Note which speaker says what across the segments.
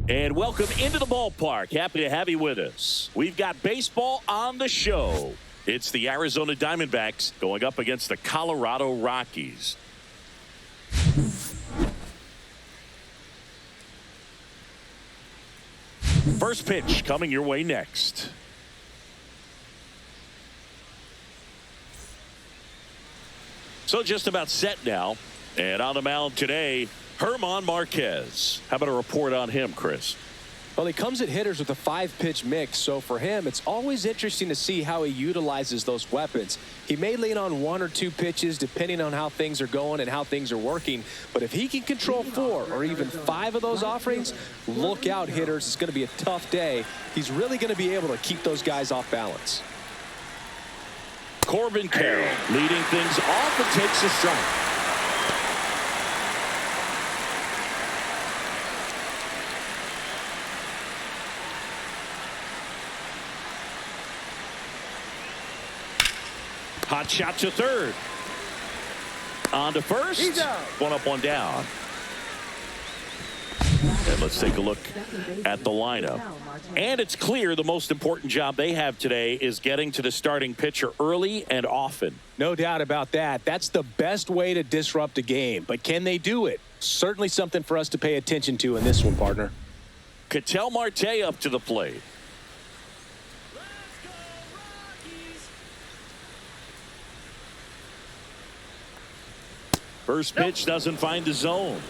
Speaker 1: And welcome into the ballpark. Happy to have you with us. We've got baseball on the show. It's the Arizona Diamondbacks going up against the Colorado Rockies. First pitch coming your way next. So just about set now. And on the mound today, German Marquez. How about a report on him, Chris?
Speaker 2: Well, he comes at hitters with a 5-pitch mix, so for him, it's always interesting to see how he utilizes those weapons. He may lean on 1 or 2 pitches depending on how things are going and how things are working, but if he can control 4 or even 5 of those offerings, look out, hitters. It's going to be a tough day. He's really going to be able to keep those guys off balance.
Speaker 1: Corbin Carroll leading things off and takes a strike. Hot shot to third. On to first. One up, one down. And let's take a look at the lineup. And it's clear the most important job they have today is getting to the starting pitcher early and often.
Speaker 2: No doubt about that. That's the best way to disrupt a game. But can they do it? Certainly something for us to pay attention to in this one, partner.
Speaker 1: Ketel Marte up to the plate. First pitch doesn't find the zone.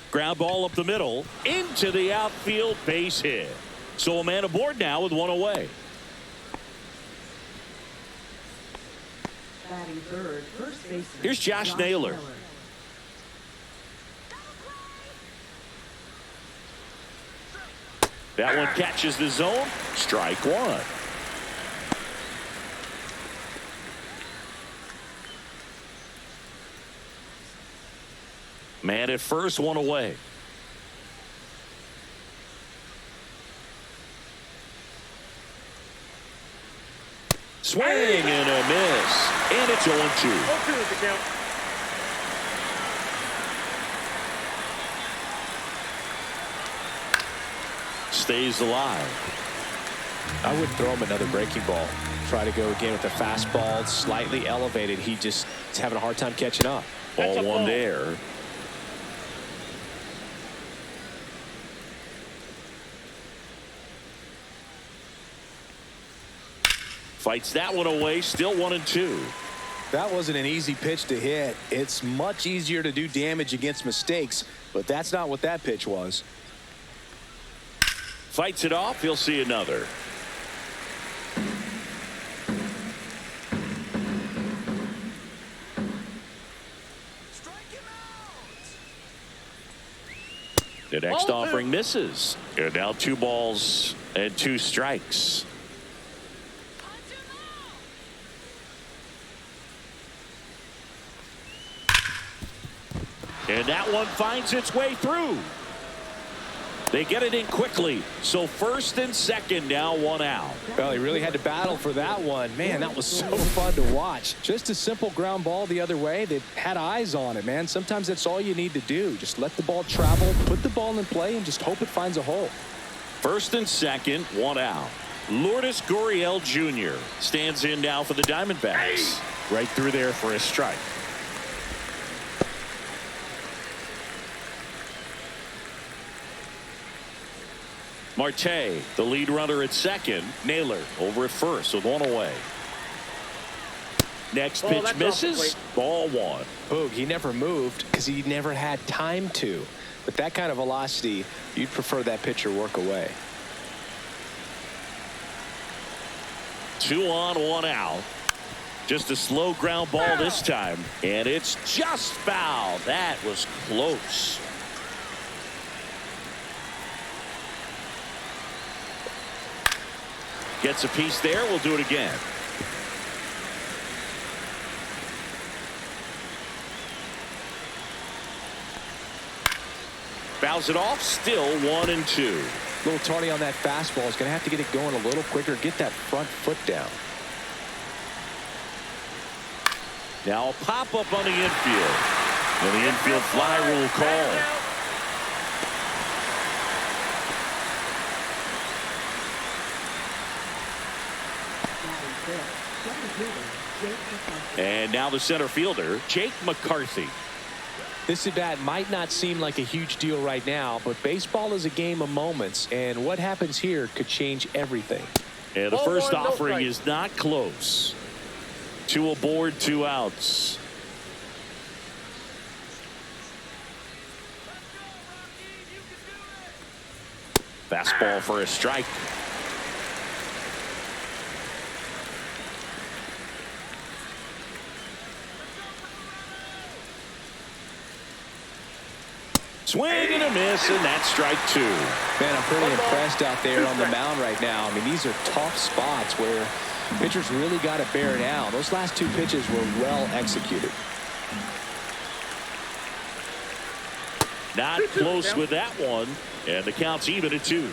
Speaker 1: Ground ball up the middle into the outfield, base hit. So a man aboard now with one away. Here's Josh Naylor. That one catches the zone. Strike one. Man at first, one away. Swing and a miss. And it's 0-2. Stays alive.
Speaker 2: I would throw him another breaking ball. Try to go again with the fastball, slightly elevated. He just is having a hard time catching up.
Speaker 1: Ball one there. Fights that one away, still 1-2.
Speaker 2: That wasn't an easy pitch to hit. It's much easier to do damage against mistakes, but that's not what that pitch was.
Speaker 1: Fights it off. He'll see another. The next offering misses. And now 2 balls and 2 strikes. And that one finds its way through. They get it in quickly. So first and second, now 1 out.
Speaker 2: Well, he really had to battle for that one. Man, that was so fun to watch. Just a simple ground ball the other way. They had eyes on it, man. Sometimes that's all you need to do. Just let the ball travel, put the ball in play, and just hope it finds a hole.
Speaker 1: First and second, 1 out. Lourdes Gurriel Jr. stands in now for the Diamondbacks. Right through there for a strike. Marte, the lead runner at second. Naylor over at first with 1 away. Next pitch misses. Ball 1.
Speaker 2: Boog, he never moved because he never had time to. With that kind of velocity, you'd prefer that pitcher work away.
Speaker 1: 2 on, 1 out. Just a slow ground ball this time. And it's just foul. That was close. Gets a piece there. We'll do it again. Fouls it off. Still 1-2.
Speaker 2: A little tardy on that fastball. He's going to have to get it going a little quicker. Get that front foot down.
Speaker 1: Now a pop-up on the infield. And the infield fly rule call. And now the center fielder, Jake McCarthy.
Speaker 2: This at bat might not seem like a huge deal right now, but baseball is a game of moments, and what happens here could change everything.
Speaker 1: And the first offering is not close. 2 aboard, 2 outs. Fastball for a strike. Swing and a miss, and that's strike 2.
Speaker 2: Man, I'm pretty impressed out there on the mound right now. I mean, these are tough spots where pitchers really got to bear down. Those last 2 pitches were well executed.
Speaker 1: Not close with that one, and the count's even at 2.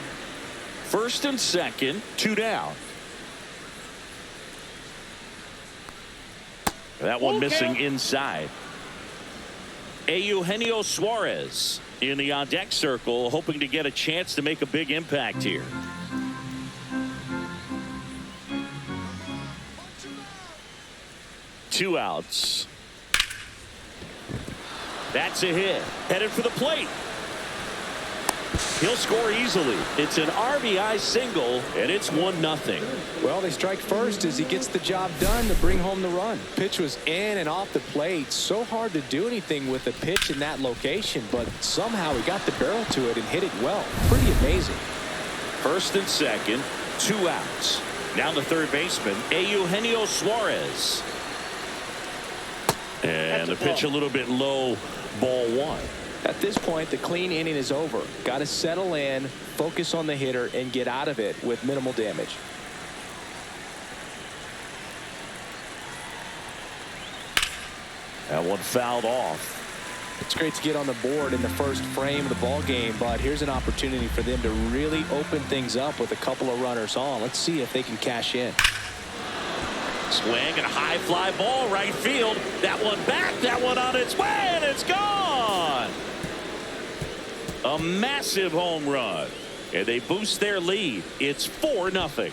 Speaker 1: First and second, 2 down. That one missing inside. Eugenio Suarez in the on-deck circle, hoping to get a chance to make a big impact here. Two outs. That's a hit. Headed for the plate. He'll score easily. It's an RBI single, and it's 1-0.
Speaker 2: Well, they strike first as he gets the job done to bring home the run. Pitch was in and off the plate. So hard to do anything with a pitch in that location, but somehow he got the barrel to it and hit it well. Pretty amazing.
Speaker 1: First and second, 2 outs. Now the third baseman, Eugenio Suarez. And the pitch a little bit low, ball 1.
Speaker 2: At this point, the clean inning is over. Got to settle in, focus on the hitter, and get out of it with minimal damage.
Speaker 1: That one fouled off.
Speaker 2: It's great to get on the board in the first frame of the ball game, but here's an opportunity for them to really open things up with a couple of runners on. Let's see if they can cash in.
Speaker 1: Swing and a high fly ball right field. That one back, that one on its way, and it's gone. A massive home run, and they boost their lead. It's 4-0.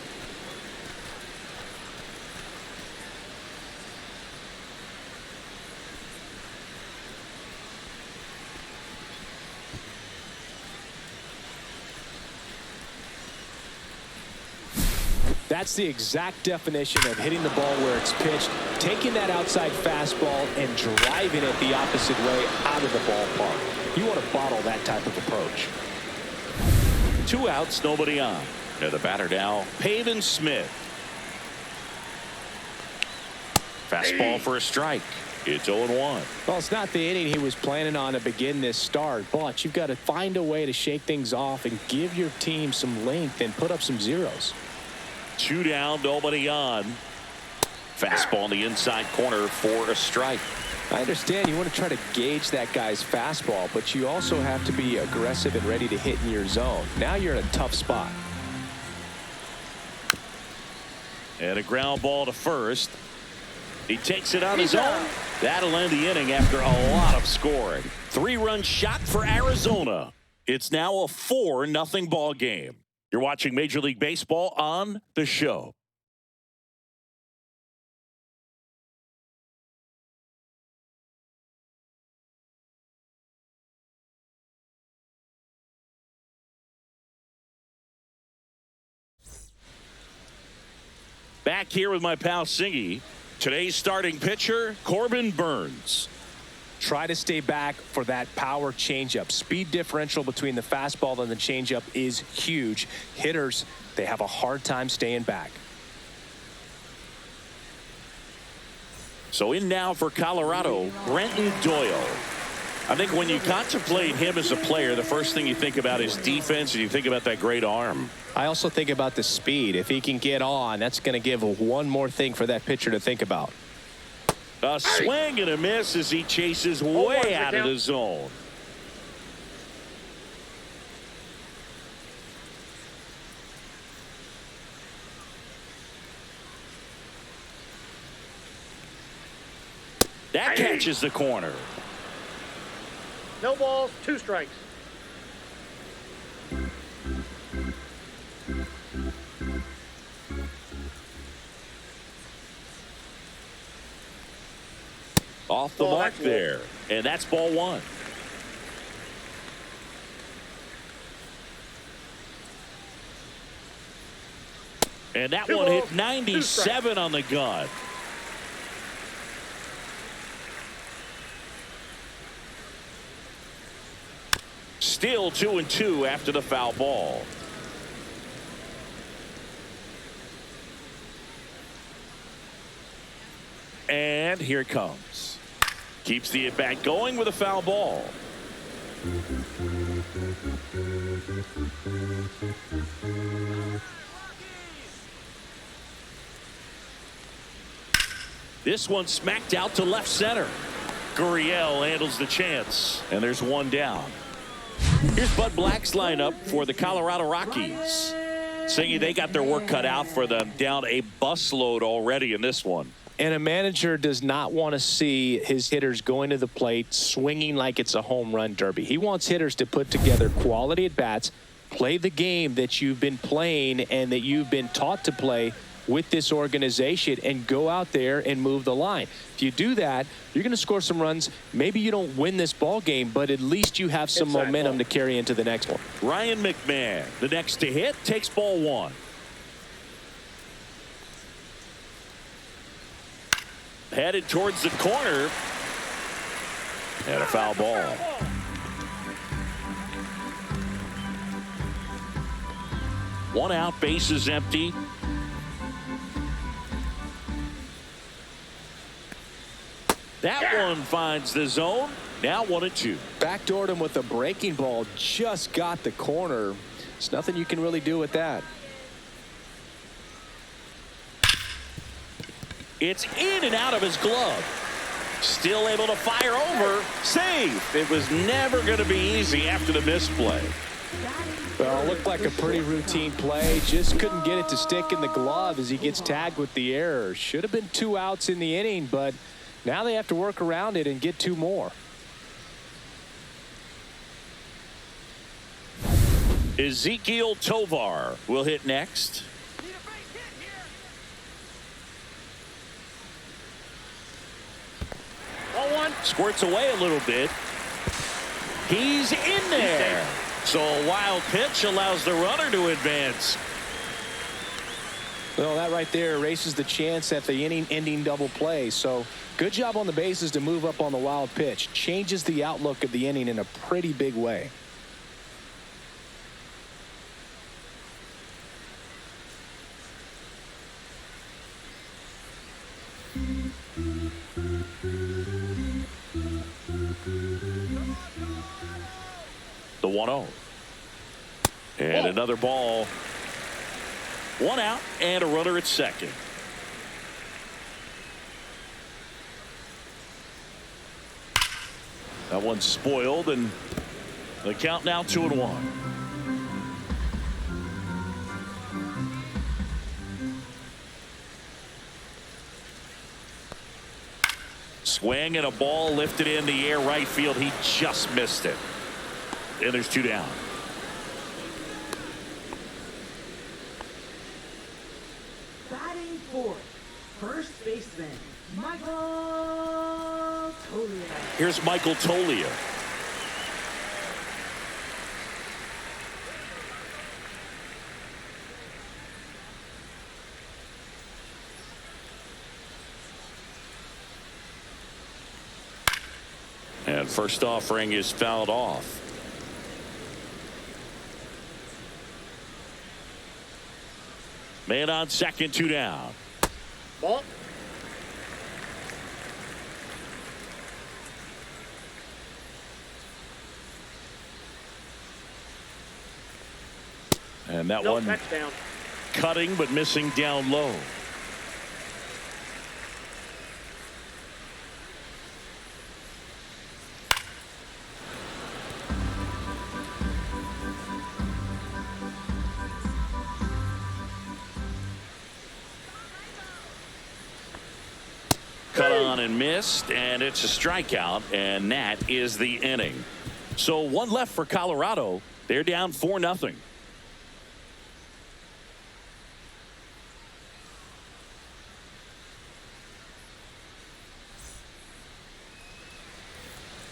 Speaker 2: That's the exact definition of hitting the ball where it's pitched, taking that outside fastball and driving it the opposite way out of the ballpark. You want to bottle that type of approach.
Speaker 1: 2 outs, nobody on. And the batter now, Pavin Smith. Fastball for a strike. It's 0-1.
Speaker 2: Well, it's not the inning he was planning on to begin this start, but you've got to find a way to shake things off and give your team some length and put up some zeros.
Speaker 1: 2 down, nobody on. Fastball in the inside corner for a strike.
Speaker 2: I understand you want to try to gauge that guy's fastball, but you also have to be aggressive and ready to hit in your zone. Now you're in a tough spot.
Speaker 1: And a ground ball to first. He takes it on his own. That'll end the inning after a lot of scoring. 3-run shot for Arizona. It's now a 4-0 ball game. You're watching Major League Baseball on the show. Back here with my pal Singy. Today's starting pitcher, Corbin Burns.
Speaker 2: Try to stay back for that power changeup. Speed differential between the fastball and the changeup is huge. Hitters, they have a hard time staying back.
Speaker 1: So in now for Colorado, Brenton Doyle. I think when you contemplate him as a player, the first thing you think about is defense, and you think about that great arm.
Speaker 2: I also think about the speed. If he can get on, that's going to give one more thing for that pitcher to think about.
Speaker 1: A swing and a miss as he chases way out of the zone. That catches the corner.
Speaker 3: No balls, 2 strikes.
Speaker 1: Off the mark there. And that's ball 1. And that one hit 97 on the gun. Still 2-2 after the foul ball. And here it comes. Keeps the at-bat going with a foul ball. This one smacked out to left center. Gurriel handles the chance, and there's one down. Here's Bud Black's lineup for the Colorado Rockies. Saying they got their work cut out for them, down a busload already in this one.
Speaker 2: And a manager does not want to see his hitters going to the plate swinging like it's a home run derby. He wants hitters to put together quality at-bats, play the game that you've been playing and that you've been taught to play with this organization, and go out there and move the line. If you do that, you're going to score some runs. Maybe you don't win this ball game, but at least you have some momentum to carry into the next one.
Speaker 1: Ryan McMahon, the next to hit, takes ball 1. Headed towards the corner. And a foul ball. One out, base is empty. That one finds the zone. Now 1-2.
Speaker 2: Backdoored him with a breaking ball. Just got the corner. There's nothing you can really do with that.
Speaker 1: It's in and out of his glove. Still able to fire over. Save. It was never going to be easy after the misplay.
Speaker 2: Well, it looked like a pretty routine play. Just couldn't get it to stick in the glove as he gets tagged with the error. Should have been 2 outs in the inning, but now they have to work around it and get 2 more.
Speaker 1: Ezekiel Tovar will hit next.
Speaker 3: Ball 1.
Speaker 1: Squirts away a little bit. He's in there. So a wild pitch allows the runner to advance.
Speaker 2: Well, that right there erases the chance at the inning-ending double play. So good job on the bases to move up on the wild pitch. Changes the outlook of the inning in a pretty big way.
Speaker 1: The 1-0. And another ball. 1 out and a runner at second. That one's spoiled, and the count now 2-1. Swing and a ball lifted in the air right field. He just missed it. And there's 2 down.
Speaker 4: Batting fourth, first baseman, Michael Tolia.
Speaker 1: Here's Michael Tolia. And first offering is fouled off. Man on second, 2 down.
Speaker 3: Ball.
Speaker 1: And that
Speaker 3: No,
Speaker 1: one
Speaker 3: touchdown.
Speaker 1: cutting but missing down low. Cut on on and missed, and it's a strikeout, and that is the inning. So one left for Colorado. They're down 4-0.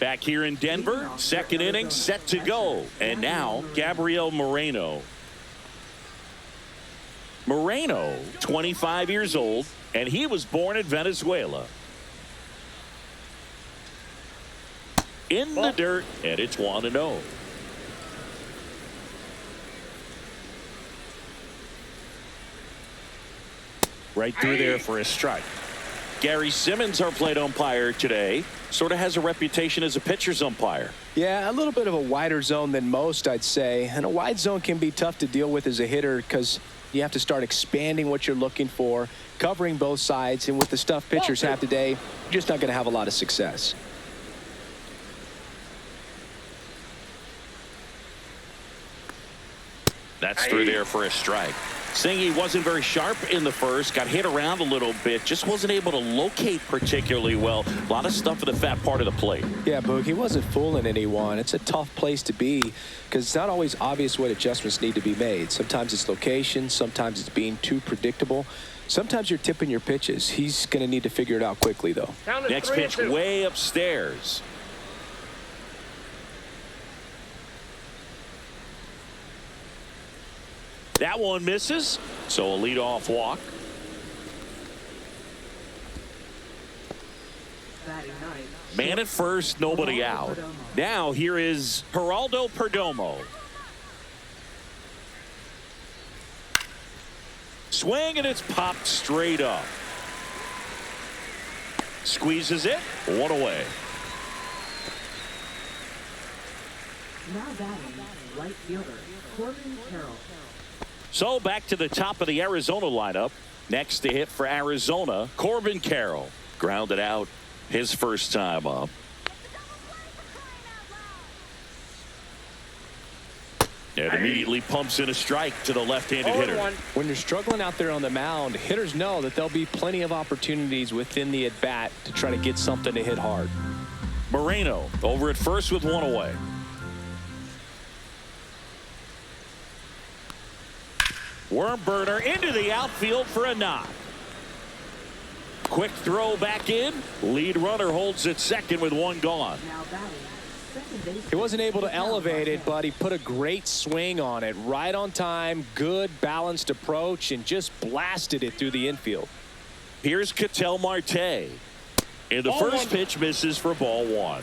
Speaker 1: Back here in Denver, second inning set to go. And now Gabriel Moreno. Moreno, 25 years old, and he was born in Venezuela. In the dirt, and it's 1-0. Right through there for a strike. Gary Simmons, our plate umpire today, sort of has a reputation as a pitcher's umpire.
Speaker 2: Yeah, a little bit of a wider zone than most, I'd say. And a wide zone can be tough to deal with as a hitter because you have to start expanding what you're looking for, covering both sides. And with the stuff pitchers have today, you're just not going to have a lot of success.
Speaker 1: That's through there for a strike. Saying he wasn't very sharp in the first, got hit around a little bit, just wasn't able to locate particularly well. A lot of stuff in the fat part of the plate.
Speaker 2: Yeah, Boog, he wasn't fooling anyone. It's a tough place to be because it's not always obvious what adjustments need to be made. Sometimes it's location, sometimes it's being too predictable. Sometimes you're tipping your pitches. He's going to need to figure it out quickly, though.
Speaker 1: Next pitch way upstairs. That one misses, so a leadoff walk. Man at first, nobody out. Now here is Geraldo Perdomo. Swing, and it's popped straight up. Squeezes it, one away.
Speaker 4: Now batting, right fielder, Corbin Carroll.
Speaker 1: So back to the top of the Arizona lineup. Next to hit for Arizona, Corbin Carroll. Grounded out his first time up. And immediately pumps in a strike to the left-handed hitter.
Speaker 2: When you're struggling out there on the mound, hitters know that there'll be plenty of opportunities within the at-bat to try to get something to hit hard.
Speaker 1: Moreno over at first with one away. Worm burner into the outfield for a knock. Quick throw back in. Lead runner holds at second with one gone.
Speaker 2: He wasn't able to elevate it, but he put a great swing on it. Right on time, good balanced approach, and just blasted it through the infield.
Speaker 1: Here's Ketel Marte. And the first pitch misses for ball one.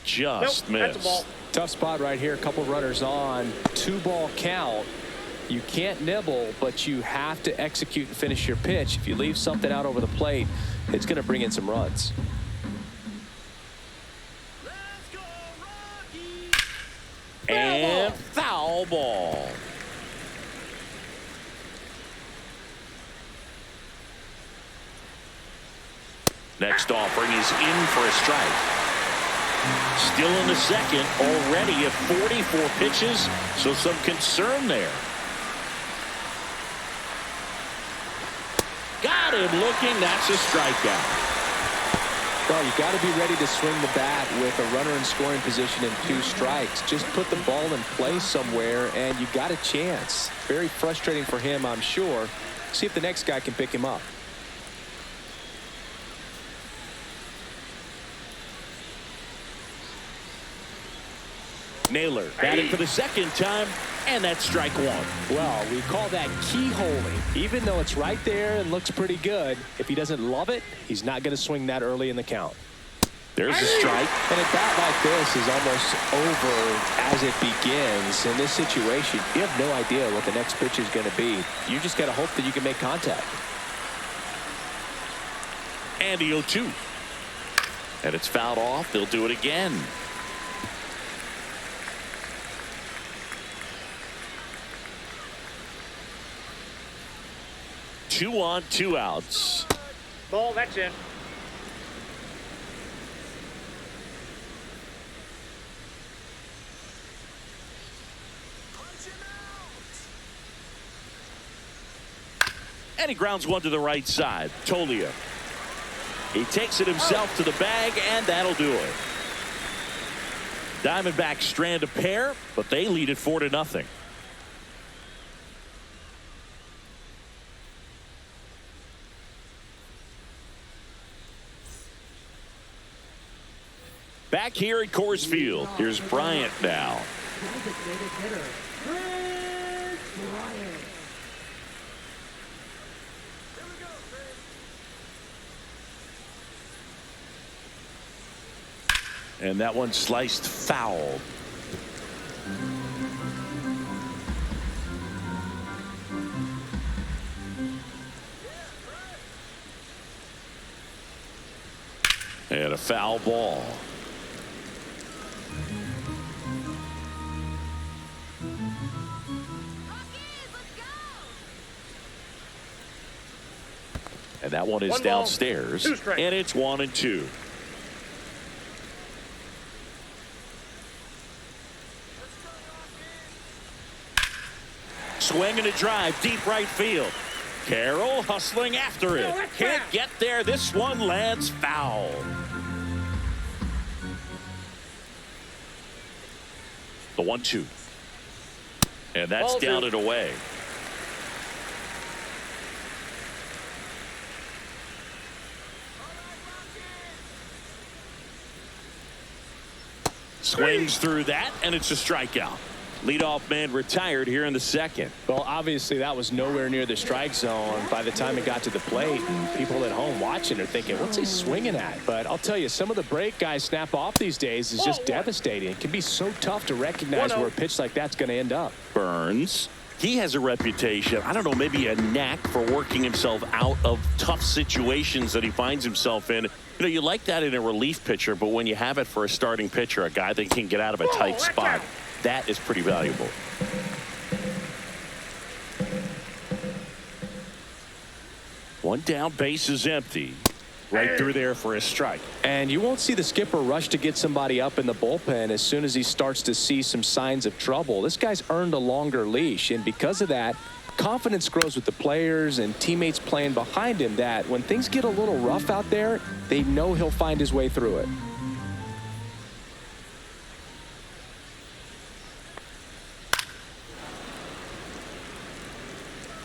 Speaker 1: Just missed.
Speaker 3: That's a ball.
Speaker 2: Tough spot right here. A couple runners on. 2-ball count. You can't nibble, but you have to execute and finish your pitch. If you leave something out over the plate, it's going to bring in some runs.
Speaker 1: Let's go, Rockies! And foul ball. Next offering is in for a strike. Still in the second, already at 44 pitches, so some concern there. Got him looking, that's a strikeout.
Speaker 2: Well, you got to be ready to swing the bat with a runner in scoring position and 2 strikes. Just put the ball in play somewhere, and you got a chance. Very frustrating for him, I'm sure. See if the next guy can pick him up.
Speaker 1: Naylor batting for the second time, and that's strike one.
Speaker 2: Well, we call that keyholing. Even though it's right there and looks pretty good, if he doesn't love it, he's not going to swing that early in the count.
Speaker 1: There's a strike.
Speaker 2: And a bat like this is almost over as it begins. In this situation, you have no idea what the next pitch is going to be. You just got to hope that you can make contact.
Speaker 1: And the 0-2. And it's fouled off. They'll do it again. Two on, 2 outs.
Speaker 3: Ball, that's in.
Speaker 1: And he grounds one to the right side. Tolia. He takes it himself to the bag, and that'll do it. Diamondbacks strand a pair, but they lead it 4-0. Back here at Coors Field, here's Bryant now.
Speaker 4: Designated hitter, Chris Bryant.
Speaker 1: And that one sliced foul. And a foul ball. And that one is downstairs. And it's 1-2. Swing and a drive, deep right field. Carroll hustling after it. Can't get there. This one lands foul. The 1-2. And that's down and away. Swings through that, and it's a strikeout. Leadoff man retired here in the second.
Speaker 2: Well, obviously that was nowhere near the strike zone by the time it got to the plate, and people at home watching are thinking, what's he swinging at? But I'll tell you, some of the break guys snap off these days is just devastating. It can be so tough to recognize where a pitch like that's going to end up.
Speaker 1: Burns, he has a reputation, I don't know, maybe a knack for working himself out of tough situations that he finds himself in. You know, you like that in a relief pitcher, but when you have it for a starting pitcher, a guy that can get out of a tight spot, that is pretty valuable. One down, base is empty. Right through there for a strike.
Speaker 2: And you won't see the skipper rush to get somebody up in the bullpen as soon as he starts to see some signs of trouble. This guy's earned a longer leash, and because of that, confidence grows with the players and teammates playing behind him that when things get a little rough out there, they know he'll find his way through it.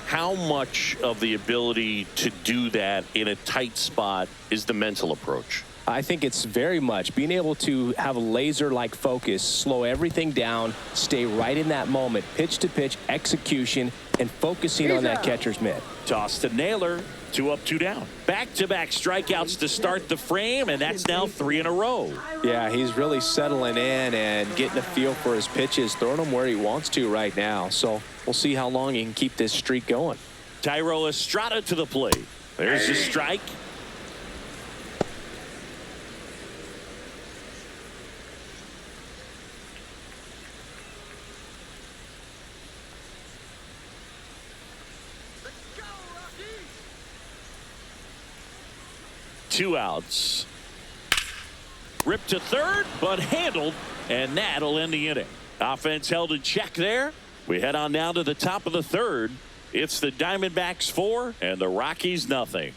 Speaker 1: How much of the ability to do that in a tight spot is the mental approach?
Speaker 2: I think it's very much being able to have a laser-like focus, slow everything down, stay right in that moment, pitch to pitch execution, and focusing on that catcher's mitt.
Speaker 1: Toss to Naylor, 2 up, 2 down. Back-to-back strikeouts to start the frame, and that's now 3 in a row.
Speaker 2: Yeah, he's really settling in and getting a feel for his pitches, throwing them where he wants to right now. So we'll see how long he can keep this streak going.
Speaker 1: Tyro Estrada to the plate. There's the strike. Two outs. Ripped to third, but handled, and that'll end the inning. Offense held in check there. We head on down to the top of the third. It's the Diamondbacks 4 and the Rockies nothing.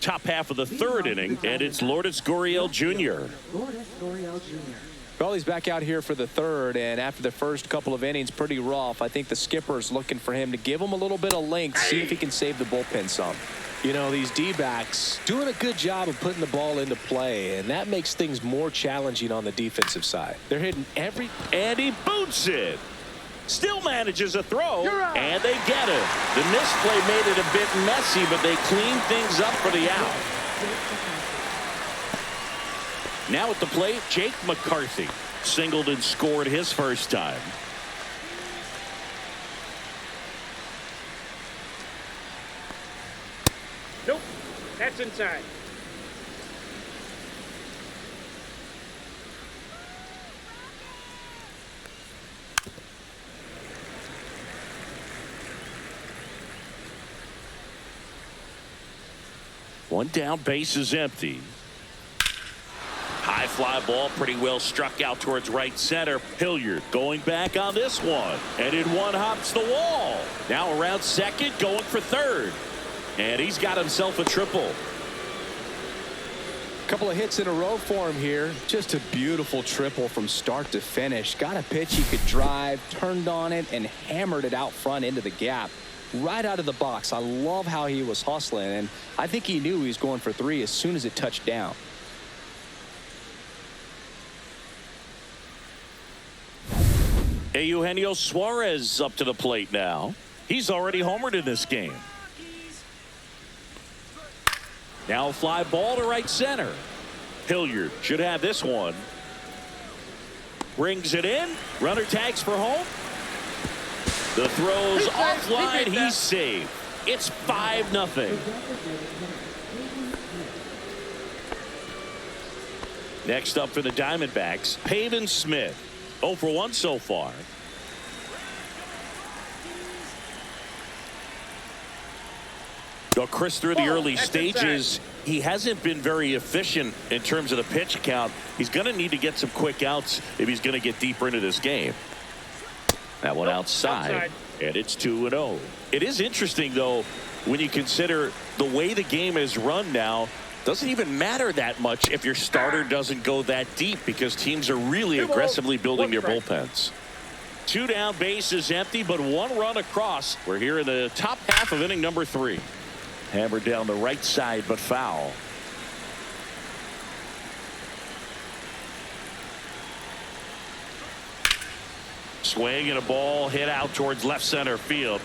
Speaker 1: Top half of the third inning, and it's Lourdes Gurriel Jr.
Speaker 4: Lourdes Gurriel Jr.
Speaker 2: Well, he's back out here for the third, and after the first couple of innings, pretty rough. I think the skipper's looking for him to give him a little bit of length, see if he can save the bullpen some. You know, these D-backs doing a good job of putting the ball into play, and that makes things more challenging on the defensive side. They're hitting every...
Speaker 1: And he boots it. Still manages a throw, and they get it. The misplay made it a bit messy, but they cleaned things up for the out. Now at the plate, Jake McCarthy singled and scored his first time.
Speaker 3: Nope, that's inside.
Speaker 1: One down, base is empty. High High fly ball pretty well struck out towards right center. Hilliard going back on this one. And in one hops the wall. Now around second, going for third. And he's got himself a triple.
Speaker 2: Couple of hits in a row for him here. Just a beautiful triple from start to finish. Got a pitch he could drive, turned on it, and hammered it out front into the gap. Right out of the box. I love how he was hustling, and I think he knew he was going for three as soon as it touched down.
Speaker 1: Eugenio Suarez up to the plate now. He's already homered in this game. Now a fly ball to right center. Hilliard should have this one. Rings it in. Runner tags for home. The throw's offline. He's saved. It's 5-0. Next up for the Diamondbacks, Pavin Smith. 0 for 1 so far. Well, Chris, through the early stages, he hasn't been very efficient in terms of the pitch count. He's going to need to get some quick outs if he's going to get deeper into this game. That one outside, and it's 2-0. It is interesting, though, when you consider the way the game is run now. Doesn't even matter that much if your starter doesn't go that deep, because teams are really aggressively building their bullpens. 2 down, bases empty, but 1 run across. We're here in the top half of inning number 3. Hammered down the right side, but foul. Swing and a ball hit out towards left center field.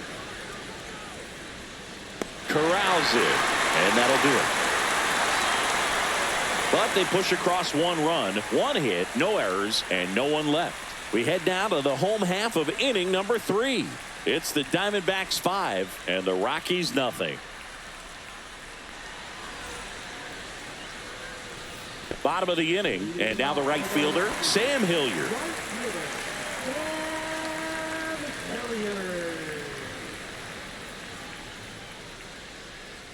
Speaker 1: Corrals it, and that'll do it. But they push across 1 run, 1 hit, no errors, and no one left. We head down to the home half of inning number 3. It's the Diamondbacks 5 and the Rockies nothing. Bottom of the inning, and now the right fielder, Sam Hilliard.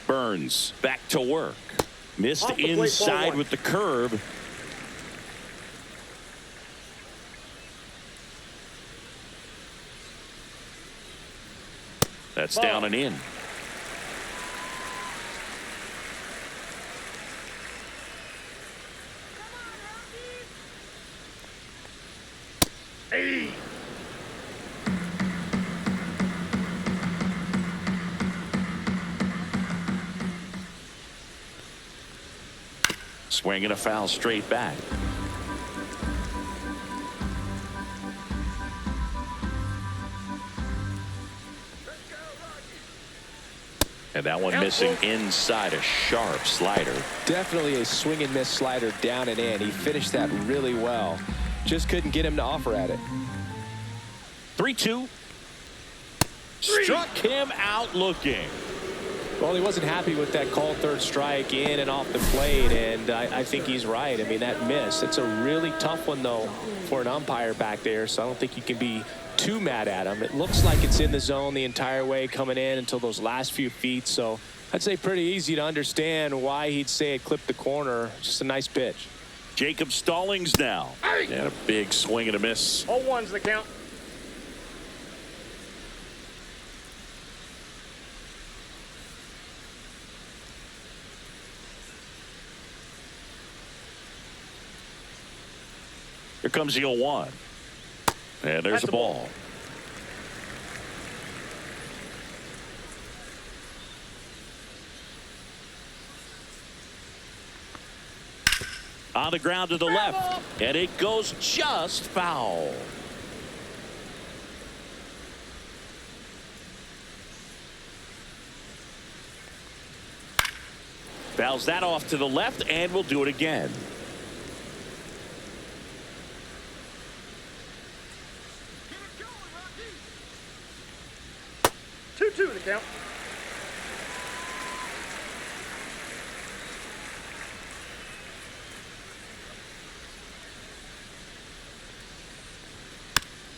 Speaker 1: Burns back to work. Missed inside with the curve. That's down and in. Swinging a foul straight back. And that one missing inside, a sharp slider.
Speaker 2: Definitely a swing and miss slider down and in. He finished that really well. Just couldn't get him to offer at it.
Speaker 1: 3-2. Struck him out looking.
Speaker 2: Well, he wasn't happy with that called third strike in and off the plate, and I think he's right. I mean, that miss, it's a really tough one, though, for an umpire back there, so I don't think you can be too mad at him. It looks like it's in the zone the entire way coming in until those last few feet, so I'd say pretty easy to understand why he'd say it clipped the corner. Just a nice pitch.
Speaker 1: Jacob Stallings now. And a big swing and a miss.
Speaker 3: 0-1's the count.
Speaker 1: Here comes the 0-1. And there's the ball. On the ground to the left. And it goes just foul. Fouls that off to the left, and we'll do it again.
Speaker 3: 2-2 the count.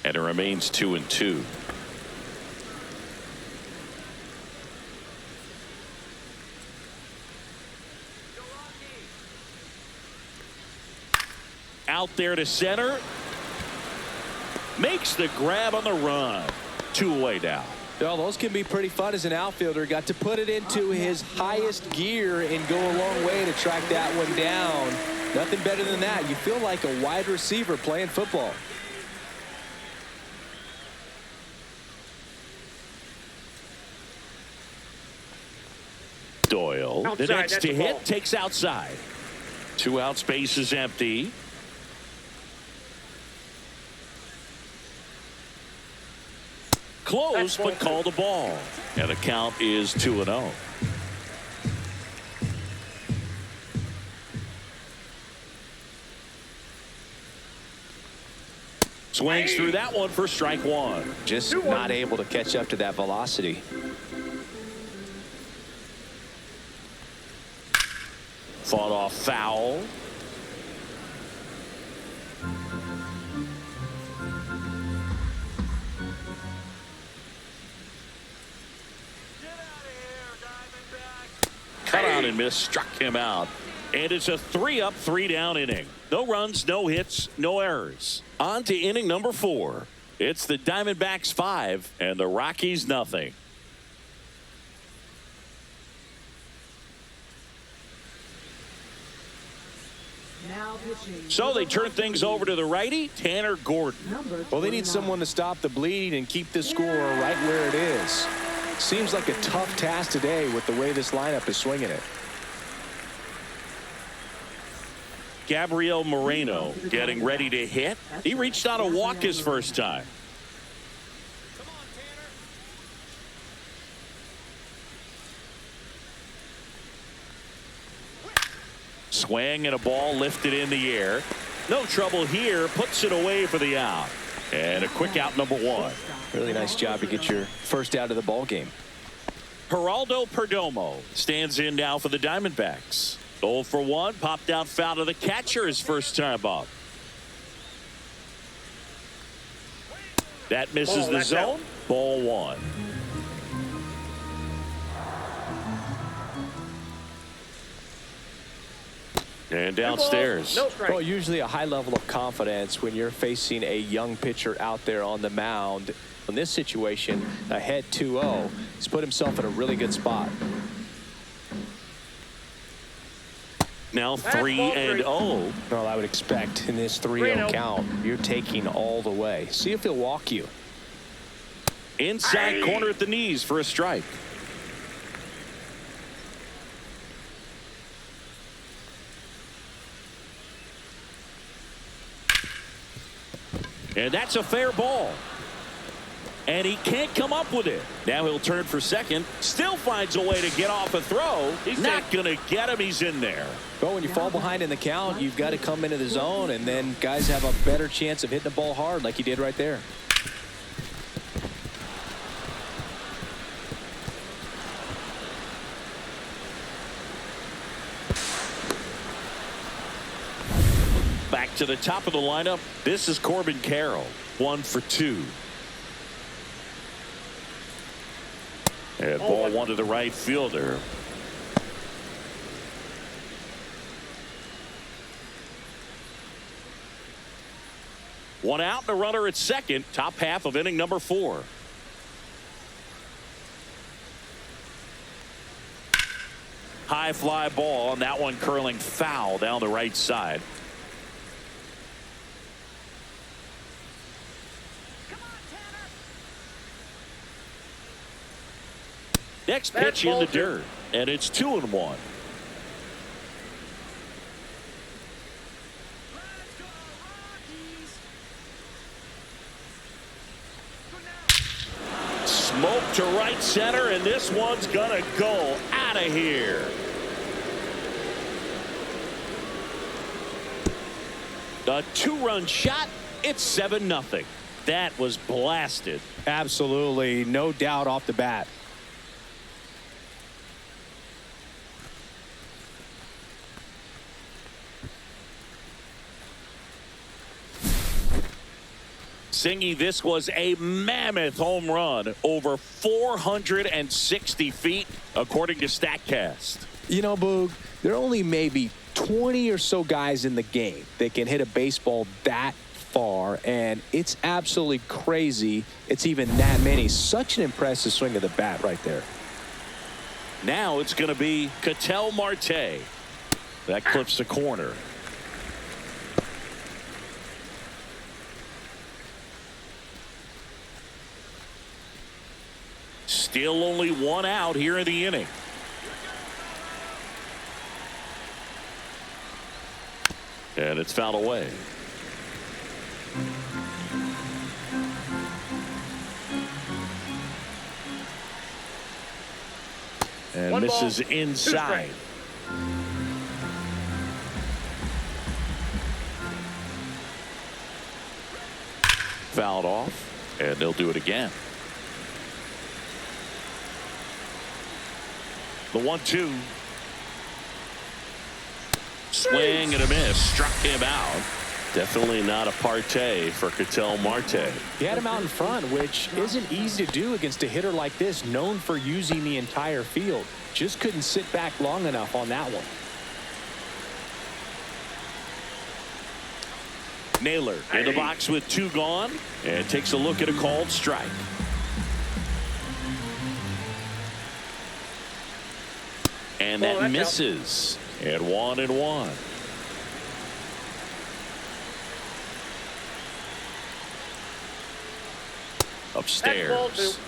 Speaker 1: And it remains 2-2. Out there to center. Makes the grab on the run. Two-away now.
Speaker 2: Well, those can be pretty fun as an outfielder. Got to put it into his highest gear and go a long way to track that one down. Nothing better than that. You feel like a wide receiver playing football.
Speaker 1: Doyle,
Speaker 3: Outside,
Speaker 1: the next
Speaker 3: that's
Speaker 1: to
Speaker 3: the
Speaker 1: hit,
Speaker 3: ball.
Speaker 1: takes outside. 2 out, space is empty. Close, but called a ball. And the count is 2-0. Swings through that one for strike one.
Speaker 2: Just not able to catch up to that velocity.
Speaker 1: Fought off foul. Cut out and missed, struck him out. And it's a 3-up, 3-down inning. No runs, no hits, no errors. On to inning number 4. It's the Diamondbacks 5 and the Rockies nothing.
Speaker 4: Now pitching.
Speaker 1: So they turn things over to the righty, Tanner Gordon.
Speaker 4: Number
Speaker 2: Well, they need
Speaker 4: 29.
Speaker 2: someone to stop the bleed and keep this score right where it is. Seems like a tough task today with the way this lineup is swinging it.
Speaker 1: Gabriel Moreno getting ready to hit. He reached out a walk his first time. Swing and a ball lifted in the air. No trouble here. Puts it away for the out. And a quick out, number 1.
Speaker 2: Really nice job to get your first out of the ball game.
Speaker 1: Geraldo Perdomo stands in now for the Diamondbacks. 0 for 1. Popped out foul to the catcher his first time up. That misses
Speaker 3: Ball,
Speaker 1: the
Speaker 3: that's
Speaker 1: zone.
Speaker 3: out.
Speaker 1: Ball 1. And downstairs.
Speaker 3: No strike.
Speaker 2: Well, usually a high level of confidence when you're facing a young pitcher out there on the mound. In this situation, ahead 2-0, he's put himself in a really good spot.
Speaker 1: Now 3-0.
Speaker 2: Well, I would expect in this 3-0 count, you're taking all the way. See if he'll walk you.
Speaker 1: Inside corner at the knees for a strike. And that's a fair ball. And he can't come up with it. Now he'll turn for second. Still finds a way to get off a throw. He's not going to get him. He's in there.
Speaker 2: But when you fall behind in the count, you've got to come into the zone, and then guys have a better chance of hitting the ball hard like he did right there.
Speaker 1: Back to the top of the lineup. This is Corbin Carroll. 1 for 2. And ball 1 to the right fielder. One out and a runner at second. Top half of inning number 4. High fly ball, and that one curling foul down the right side. Next pitch in the dirt, and it's 2-1. Smoke to right center, and this one's gonna go out of here. A 2-run shot. It's 7-0. That was blasted.
Speaker 2: Absolutely, no doubt off the bat.
Speaker 1: Singy, this was a mammoth home run, over 460 feet, according to StatCast.
Speaker 2: You know, Boog, there are only maybe 20 or so guys in the game that can hit a baseball that far, and it's absolutely crazy it's even that many. Such an impressive swing of the bat right there.
Speaker 1: Now it's going to be Ketel Marte. That clips the corner. Still only one out here in the inning. And it's fouled away. And
Speaker 3: One
Speaker 1: misses
Speaker 3: ball,
Speaker 1: inside. Fouled off, and they'll do it again. The 1-2. Swing and a miss. Struck him out. Definitely not a partay for Ketel Marte.
Speaker 2: He had him out in front, which isn't easy to do against a hitter like this, known for using the entire field. Just couldn't sit back long enough on that one.
Speaker 1: Naylor in the box with 2 gone, and takes a look at a called strike. And that misses. And 1-1. Upstairs.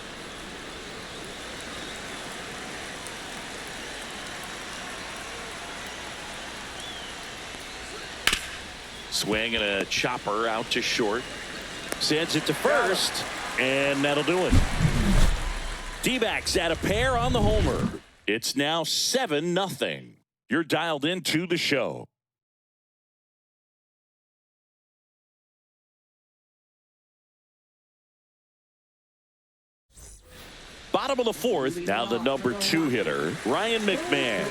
Speaker 1: Swing and a chopper out to short. Sends it to first, and that'll do it. D-backs at a pair on the homer. It's now 7-0. You're dialed into the show. Bottom of the 4th, now the number 2 hitter, Ryan McMahon.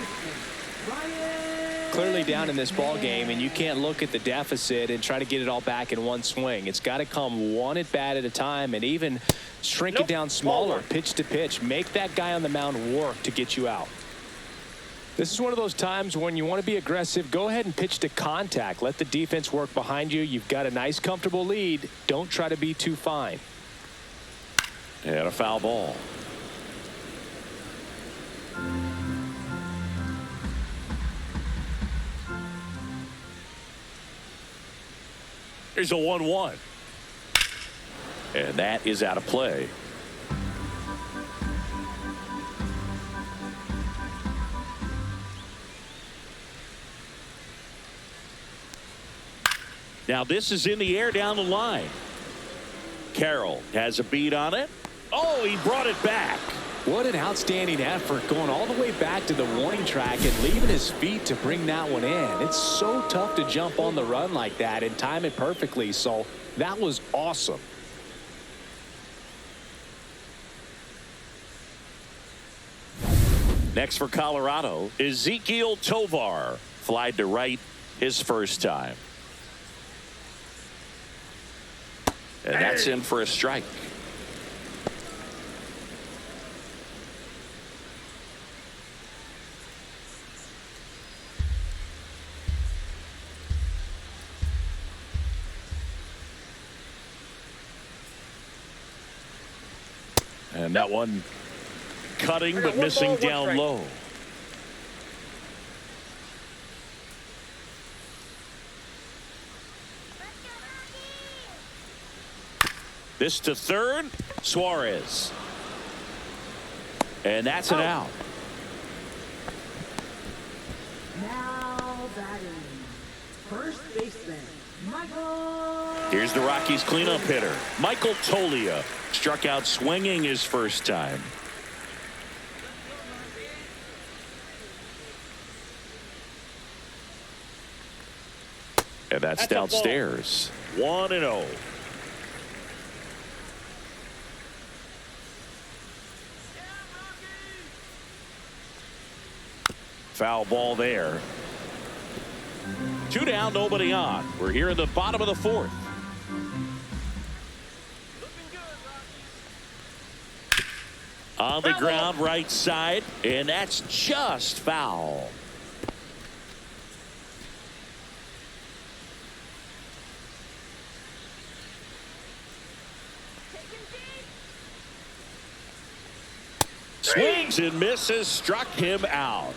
Speaker 2: Clearly down in this ball game, and you can't look at the deficit and try to get it all back in one swing. It's got to come one at bat at a time, and even shrink it down smaller, pitch to pitch. Make that guy on the mound work to get you out. This is one of those times when you want to be aggressive. Go ahead and pitch to contact. Let the defense work behind you. You've got a nice, comfortable lead. Don't try to be too fine.
Speaker 1: And a foul ball. Here's a 1-1. And that is out of play. Now this is in the air down the line. Carroll has a beat on it. Oh, he brought it back.
Speaker 2: What an outstanding effort, going all the way back to the warning track and leaving his feet to bring that one in. It's so tough to jump on the run like that and time it perfectly, so that was awesome.
Speaker 1: Next for Colorado, Ezekiel Tovar. Flied to right his first time. And that's in for a strike. And that one cutting but missing down low. This to third, Suarez. And that's an out.
Speaker 4: Now batting, first baseman, Michael.
Speaker 1: Here's the Rockies cleanup hitter, Michael Toglia. Struck out swinging his first time. And that's downstairs. 1-0. Foul ball there. 2 down, nobody on. We're here in the bottom of the 4th. On the ground, right side, and that's just foul. Swings and misses, struck him out.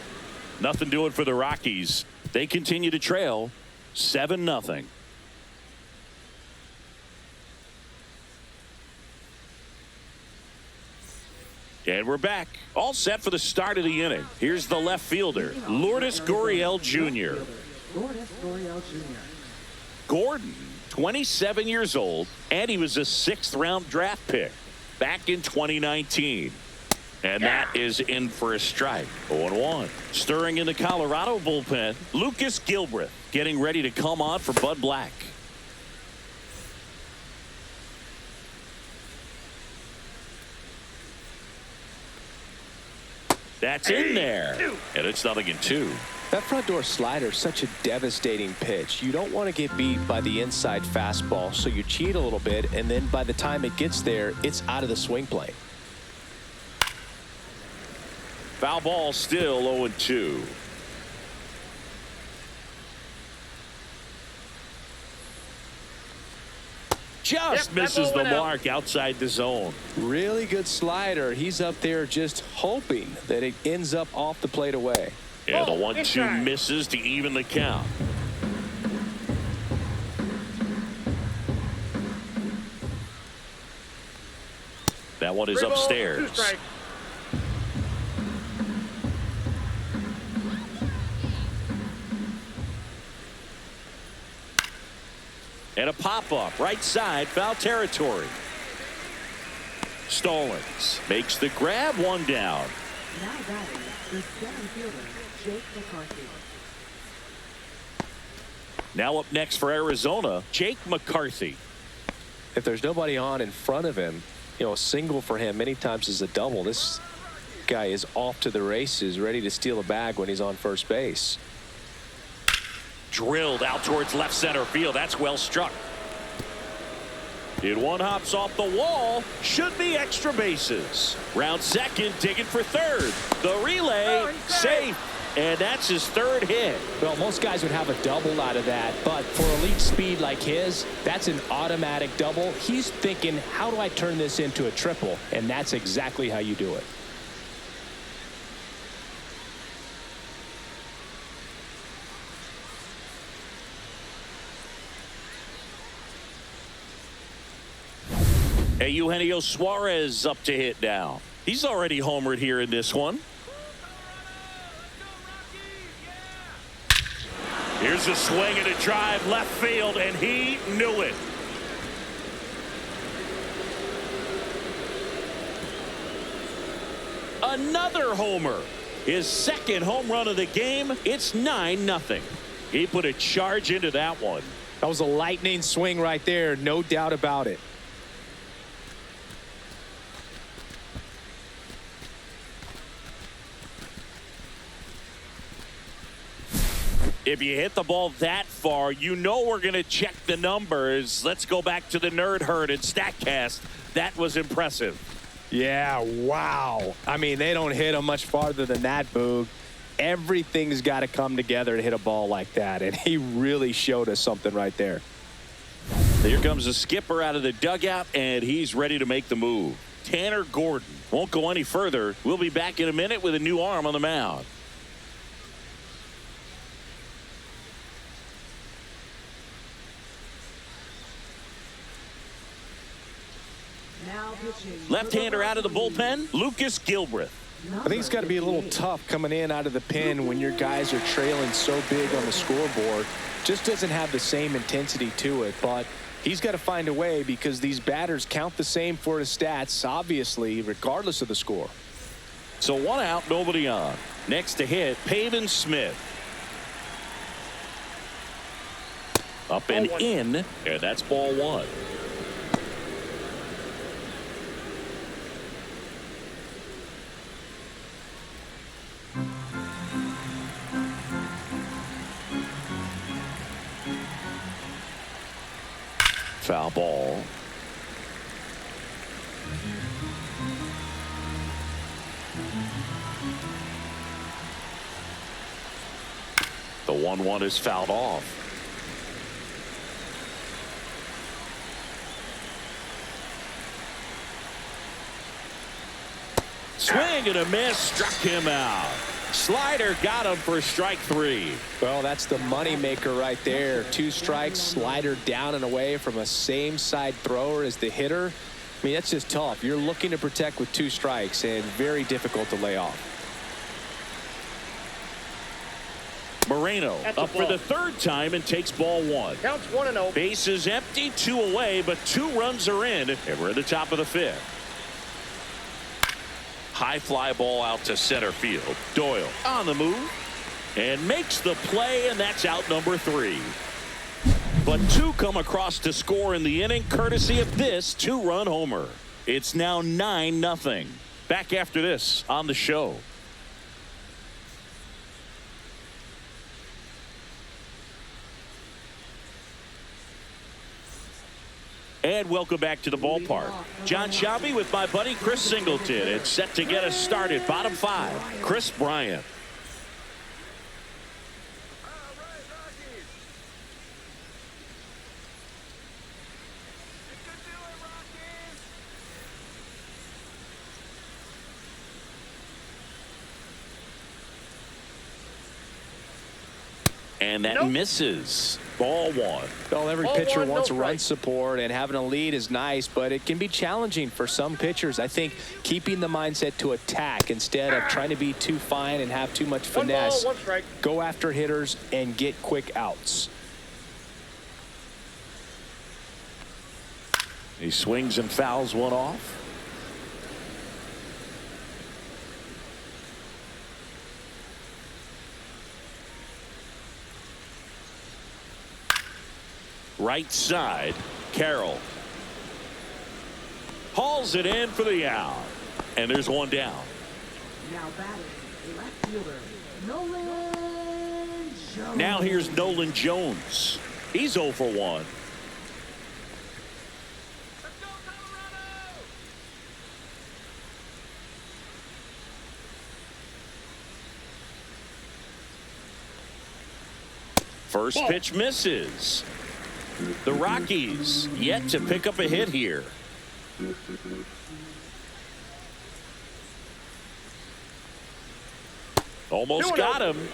Speaker 1: Nothing doing for the Rockies. They continue to trail 7-0. And we're back. All set for the start of the inning. Here's the left fielder, Lourdes Gurriel Jr. Gordon, 27 years old, and he was a 6th-round draft pick back in 2019. And that is in for a strike. 0-1. Stirring in the Colorado bullpen, Lucas Gilbreth getting ready to come on for Bud Black. That's in there. And it's 0-2.
Speaker 2: That front door slider is such a devastating pitch. You don't want to get beat by the inside fastball, so you cheat a little bit, and then by the time it gets there, it's out of the swing plane.
Speaker 1: Foul ball, still 0-2. Just misses the mark outside the zone.
Speaker 2: Really good slider. He's up there just hoping that it ends up off the plate away.
Speaker 1: And the 1-2 misses to even the count. That one is upstairs. And a pop-up right side, foul territory. Stallings makes the grab, 1 down.
Speaker 4: Now batting is 7th fielder Jake McCarthy.
Speaker 1: Now up next for Arizona, Jake McCarthy.
Speaker 2: If there's nobody on in front of him, you know, a single for him many times is a double. This guy is off to the races, ready to steal a bag when he's on first base.
Speaker 1: Drilled out towards left center field. That's well struck. One hops off the wall. Should be extra bases. Round second, digging for third. The relay, safe. And that's his 3rd hit.
Speaker 2: Well, most guys would have a double out of that, but for elite speed like his, that's an automatic double. He's thinking, how do I turn this into a triple? And that's exactly how you do it.
Speaker 1: Hey, Eugenio Suarez up to hit now. He's already homered here in this one. Here's a swing and a drive left field, and he knew it. Another homer. His 2nd home run of the game. It's 9-0. He put a charge into that one.
Speaker 2: That was a lightning swing right there, no doubt about it.
Speaker 1: If you hit the ball that far, you know we're going to check the numbers. Let's go back to the Nerd Herd and StatCast. That was impressive.
Speaker 2: Yeah, wow. I mean, they don't hit him much farther than that, Boog. Everything's got to come together to hit a ball like that, and he really showed us something right there.
Speaker 1: Here comes the skipper out of the dugout, and he's ready to make the move. Tanner Gordon won't go any further. We'll be back in a minute with a new arm on the mound. Left-hander out of the bullpen, Lucas Gilbreth.
Speaker 2: I think it's got to be a little tough coming in out of the pen when your guys are trailing so big on the scoreboard. Just doesn't have the same intensity to it, but he's got to find a way because these batters count the same for his stats, obviously, regardless of the score.
Speaker 1: So 1 out, nobody on. Next to hit, Pavin Smith. Up and in, and that's ball 1. Foul ball. The 1-1 is fouled off. swing and a miss, struck him out. Slider got him for strike 3.
Speaker 2: Well, that's the money maker right there. 2 strikes, slider down and away from a same side thrower as the hitter. I mean, that's just tough. You're looking to protect with 2 strikes and very difficult to lay off.
Speaker 1: Moreno up for the 3rd time and takes ball 1.
Speaker 3: Counts 1-0.
Speaker 1: Bases empty, 2 away, but 2 runs are in, and we're at the top of the 5th. High fly ball out to center field. Doyle on the move and makes the play, and that's out number 3. But 2 come across to score in the inning, courtesy of this 2-run homer. It's now 9-0. Back after this on the show. And welcome back to the ballpark. John Shelby with my buddy Chris Singleton. It's set to get us started. Bottom 5, Chris Bryant. And that misses. Ball 1.
Speaker 2: Well, every
Speaker 3: Ball
Speaker 2: pitcher
Speaker 3: 1,
Speaker 2: wants
Speaker 3: no
Speaker 2: run
Speaker 3: strike.
Speaker 2: support, and having a lead is nice, but it can be challenging for some pitchers. I think keeping the mindset to attack instead of trying to be too fine and have too much
Speaker 3: 1
Speaker 2: finesse.
Speaker 3: ball, 1 strike.
Speaker 2: Go after hitters and get quick outs.
Speaker 1: He swings and fouls one off. Right side, Carroll hauls it in for the out, and there's 1 down.
Speaker 4: Now batting, left fielder, Nolan Jones.
Speaker 1: Now here's Nolan Jones. He's 0 for 1. First pitch misses. The Rockies yet to pick up a hit here. Almost got him.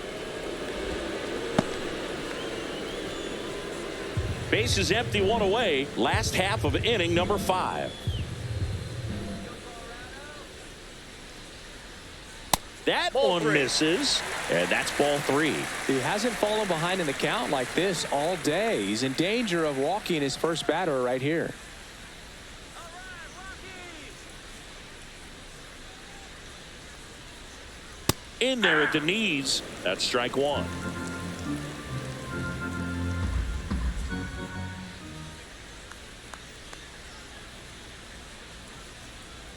Speaker 1: Bases empty, 1 away. Last half of inning number 5. That one misses, and that's ball 3.
Speaker 2: He hasn't fallen behind in the count like this all day. He's in danger of walking his first batter right here.
Speaker 1: In there at the knees. That's strike 1.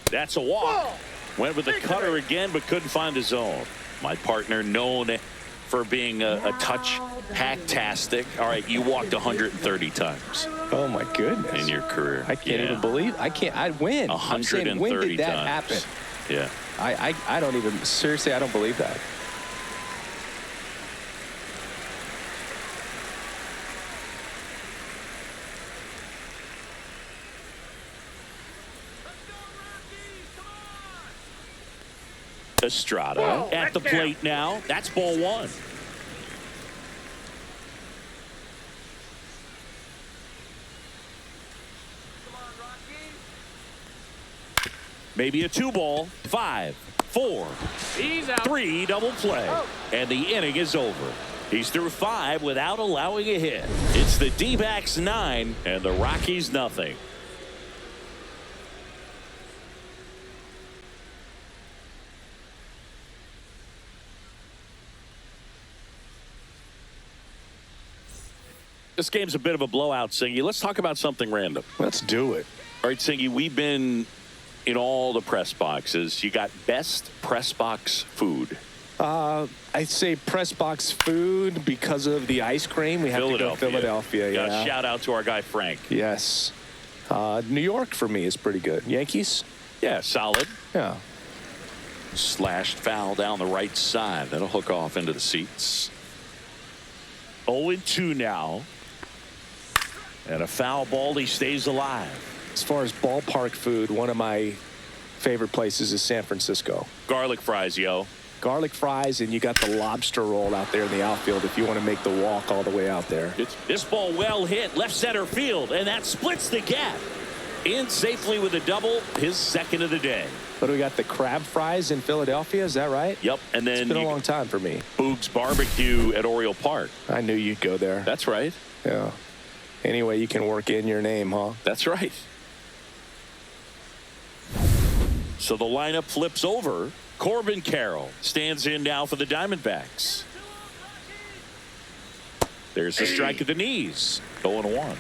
Speaker 1: That's a walk. Went with the cutter again, but couldn't find his zone. My partner known for being a touch hacktastic. All right, you walked 130 times.
Speaker 2: Oh my goodness.
Speaker 1: In your career.
Speaker 2: I can't even believe. I win.
Speaker 1: 130
Speaker 2: when did that
Speaker 1: times.
Speaker 2: happen?
Speaker 1: Yeah.
Speaker 2: I don't even, seriously, I don't believe that.
Speaker 1: Estrada at the plate now. That's ball 1. Maybe a 2-ball. 5, 4, 3, double play. And the inning is over. He's through 5 without allowing a hit. It's the D-backs 9 and the Rockies nothing. This game's a bit of a blowout, Singy. Let's talk about something random.
Speaker 2: Let's do it.
Speaker 1: All right, Singy, we've been in all the press boxes. You got best press box food.
Speaker 2: I'd say press box food because of the ice cream. We have to go Philadelphia. Yeah.
Speaker 1: Shout out to our guy Frank.
Speaker 2: Yes. New York for me is pretty good. Yankees?
Speaker 1: Yeah, solid.
Speaker 2: Yeah.
Speaker 1: Slashed foul down the right side. That'll hook off into the seats. 0-2 now. And a foul ball. He stays alive.
Speaker 2: As far as ballpark food, one of my favorite places is San Francisco.
Speaker 1: Garlic fries, yo.
Speaker 2: Garlic fries, and you got the lobster roll out there in the outfield if you want to make the walk all the way out there.
Speaker 1: This ball well hit left center field, and that splits the gap. In safely with a double, his second of the day.
Speaker 2: But we got the crab fries in Philadelphia, is that right?
Speaker 1: Yep, and then
Speaker 2: it's been a long time for me.
Speaker 1: Boog's Barbecue at Oriole Park.
Speaker 2: I knew you'd go there.
Speaker 1: That's right.
Speaker 2: Yeah. Anyway, you can work in your name, huh?
Speaker 1: That's right. So the lineup flips over. Corbin Carroll stands in now for the Diamondbacks. There's a strike at the knees. 0-1.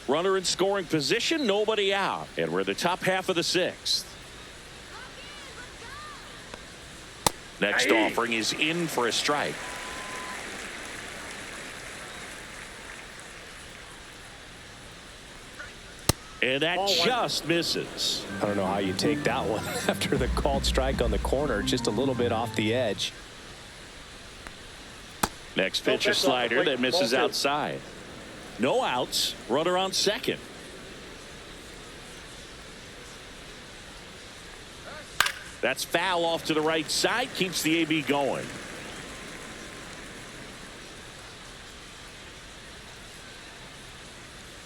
Speaker 1: Runner in scoring position, nobody out. And we're in the top half of the sixth. Next offering is in for a strike. And that just misses.
Speaker 2: I don't know how you take that one after the called strike on the corner, just a little bit off the edge.
Speaker 1: Next pitch, a slider that misses outside. No outs, runner on second. That's foul off to the right side, keeps the AB going.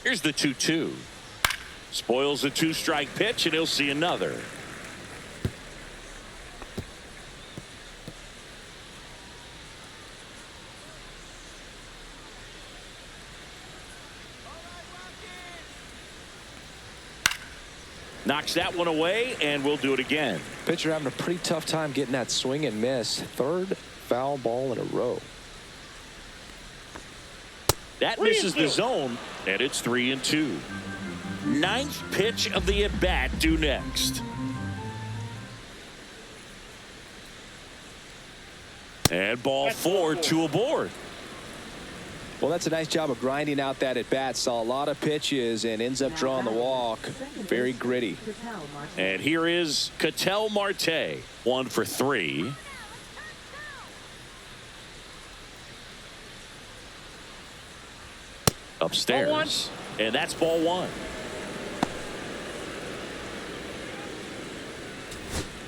Speaker 1: Here's the 2-2. Spoils the two-strike pitch, and he'll see another. Knocks that one away, and we'll do it again.
Speaker 2: Pitcher having a pretty tough time getting that swing and miss. Third foul ball in a row.
Speaker 1: That misses the zone, and it's 3-2. Ninth pitch of the at-bat due next. And ball 4, 2 aboard.
Speaker 2: Well, that's a nice job of grinding out that at-bat. Saw a lot of pitches and ends up drawing the walk. Very gritty.
Speaker 1: And here is Ketel Marte. 1 for 3. Upstairs. And that's ball 1.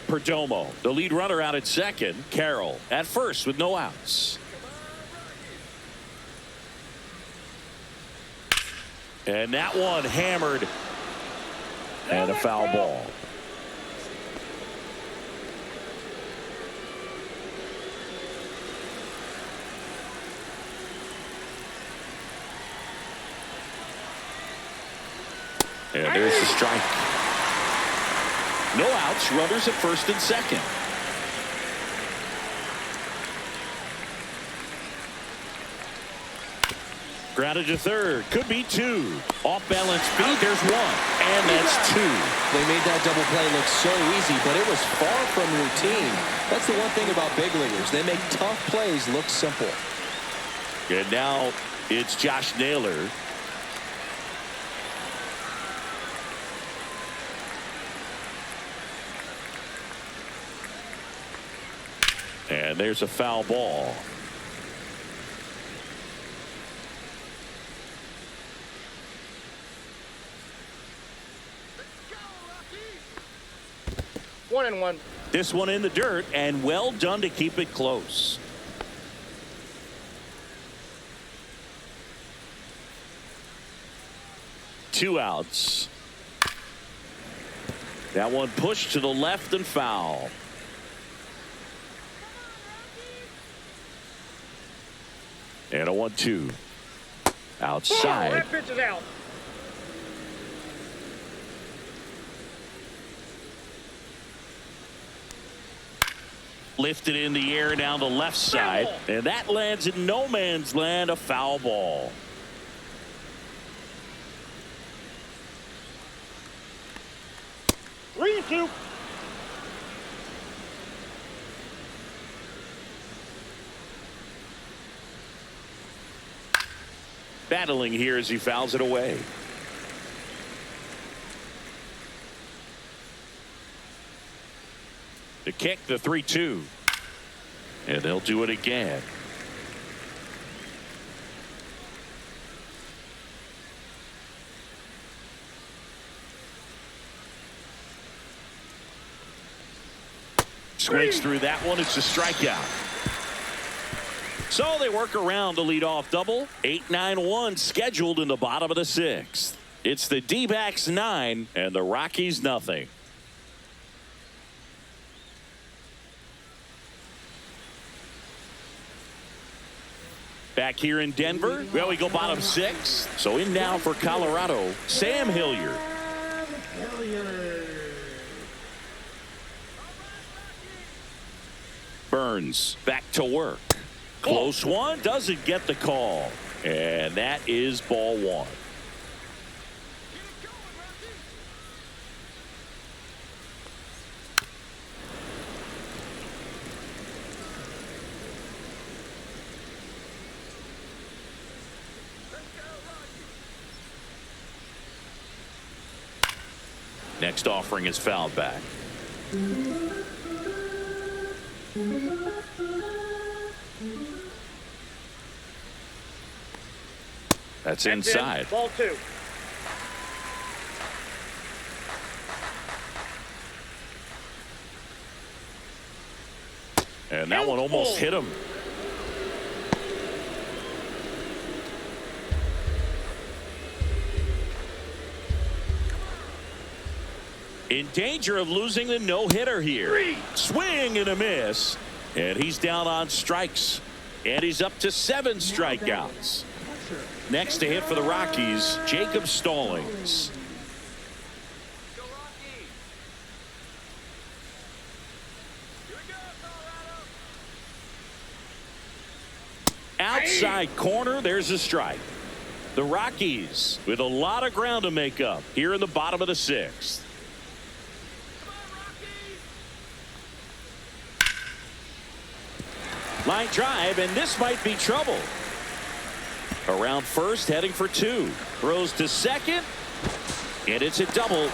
Speaker 1: Perdomo, the lead runner out at second. Carroll at first with no outs. And that one hammered. And a foul ball. And there's the strike. No outs, runners at first and second. Grounded to third. Could be 2. Off balance speed. There's 1. And that's 2.
Speaker 2: They made that double play look so easy, but it was far from routine. That's the one thing about big leaguers. They make tough plays look simple.
Speaker 1: And now it's Josh Naylor. And there's a foul ball.
Speaker 3: One and one.
Speaker 1: This one in the dirt, and well done to keep it close. Two outs. That one pushed to the left and foul. And a 1-2. Outside.
Speaker 3: That pitch is out.
Speaker 1: Lifted in the air down the left side. And that lands in no man's land, a foul ball.
Speaker 3: Three, 2.
Speaker 1: Battling here as he fouls it away. The kick, the 3-2. And they'll do it again. Swings through that one. It's a strikeout. So they work around the leadoff double. 8-9-1 scheduled in the bottom of the sixth. It's the D-backs 9 and the Rockies nothing. Back here in Denver, well, we go bottom 6. So in now for Colorado, Sam Hilliard. Burns back to work. Close one, doesn't get the call. And that is ball 1. Next offering is fouled back. That's inside.
Speaker 3: Ball 2.
Speaker 1: And that one almost hit him. In danger of losing the no-hitter here. Swing and a miss. And he's down on strikes. And he's up to 7 strikeouts. Next to hit for the Rockies, Jacob Stallings. Outside corner, there's a strike. The Rockies with a lot of ground to make up here in the bottom of the 6th. Line drive, and this might be trouble. Around first, heading for 2. Throws to second, and it's a double.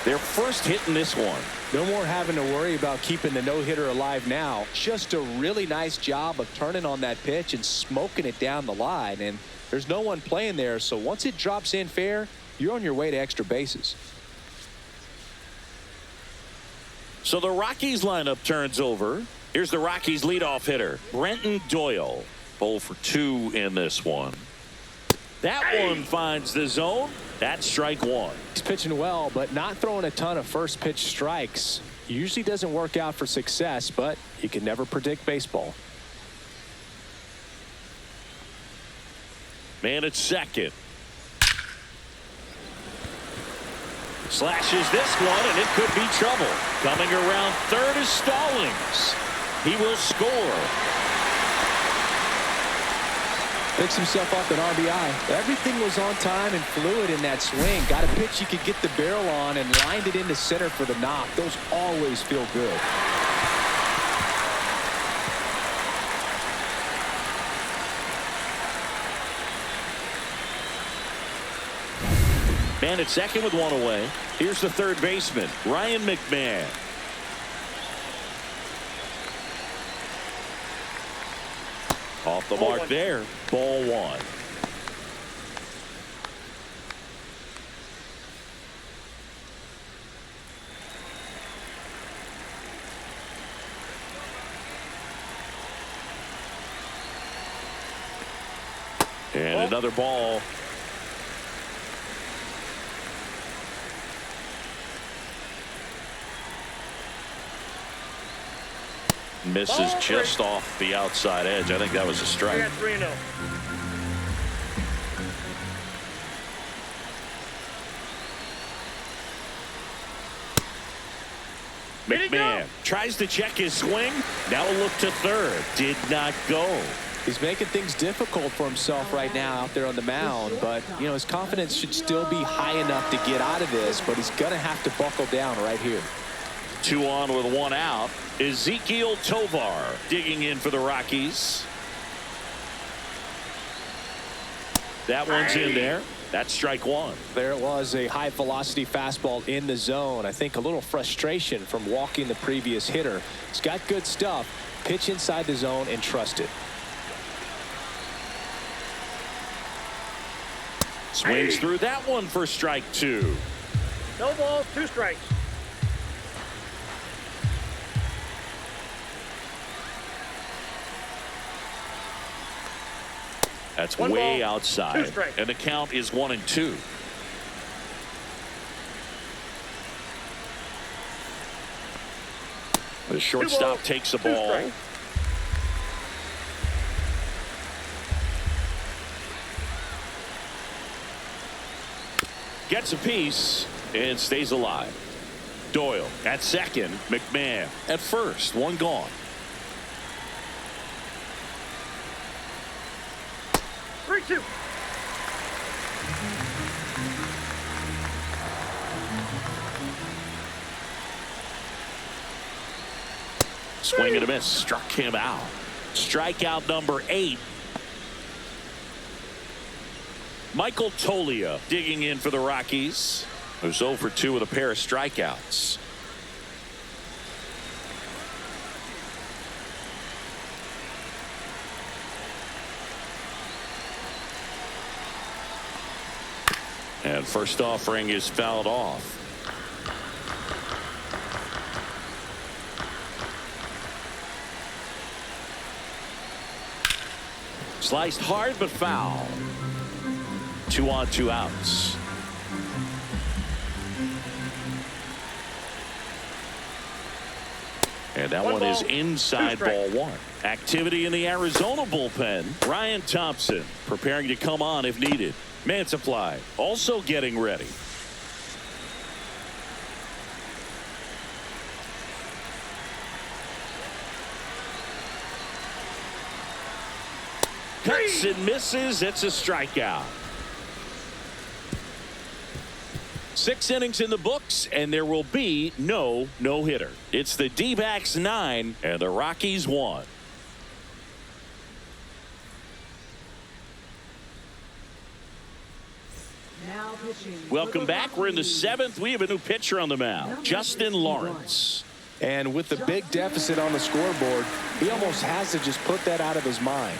Speaker 1: Their first hit in this one.
Speaker 2: No more having to worry about keeping the no-hitter alive now. Just a really nice job of turning on that pitch and smoking it down the line. And there's no one playing there, so once it drops in fair, you're on your way to extra bases.
Speaker 1: So the Rockies lineup turns over. Here's the Rockies leadoff hitter, Brenton Doyle. 0 for 2 in this one. That one finds the zone. That's strike 1.
Speaker 2: He's pitching well, but not throwing a ton of first pitch strikes. Usually doesn't work out for success, but you can never predict baseball.
Speaker 1: Man at second. Slashes this one, and it could be trouble. Coming around third is Stallings. He will score.
Speaker 2: Picks himself up an RBI. Everything was on time and fluid in that swing. Got a pitch you could get the barrel on and lined it into center for the knock. Those always feel good.
Speaker 1: Man at second with 1 away. Here's the third baseman, Ryan McMahon. Off the mark there. Ball 1. And another ball. Misses just off the outside edge. I think that was a strike. McMahon tries to check his swing. Now a look to third. Did not go.
Speaker 2: He's making things difficult for himself right now out there on the mound, but you know his confidence should still be high enough to get out of this, but he's gonna have to buckle down right here.
Speaker 1: 2 on with 1 out. Ezekiel Tovar digging in for the Rockies. That one's in there. That's strike 1.
Speaker 2: There it was, a high velocity fastball in the zone. I think a little frustration from walking the previous hitter. He's got good stuff. Pitch inside the zone and trust it.
Speaker 1: Swings through that one for strike 2.
Speaker 3: No balls, 2 strikes.
Speaker 1: That's
Speaker 3: One
Speaker 1: way
Speaker 3: ball,
Speaker 1: outside.
Speaker 3: 2 strikes.
Speaker 1: And the count is 1-2. The shortstop takes the
Speaker 3: 2
Speaker 1: ball.
Speaker 3: strikes.
Speaker 1: Gets a piece and stays alive. Doyle at second. McMahon at first. 1 gone.
Speaker 3: 3-2.
Speaker 1: Swing and a miss. Struck him out. Strikeout number 8. Michael Toglia digging in for the Rockies, who's 0 for 2 with a pair of strikeouts. And first offering is fouled off. Sliced hard but foul. 2 on, 2 outs. And that one is inside ball 1. Activity in the Arizona bullpen. Ryan Thompson preparing to come on if needed. Mantiply also getting ready. Cuts and misses. It's a strikeout. 6 innings in the books, and there will be no no-hitter. It's the D-backs 9 and the Rockies 1.
Speaker 4: Now pitching.
Speaker 1: Welcome back. We're in the 7th. We have a new pitcher on the mound, Justin Lawrence.
Speaker 2: And with the big deficit on the scoreboard, he almost has to just put that out of his mind.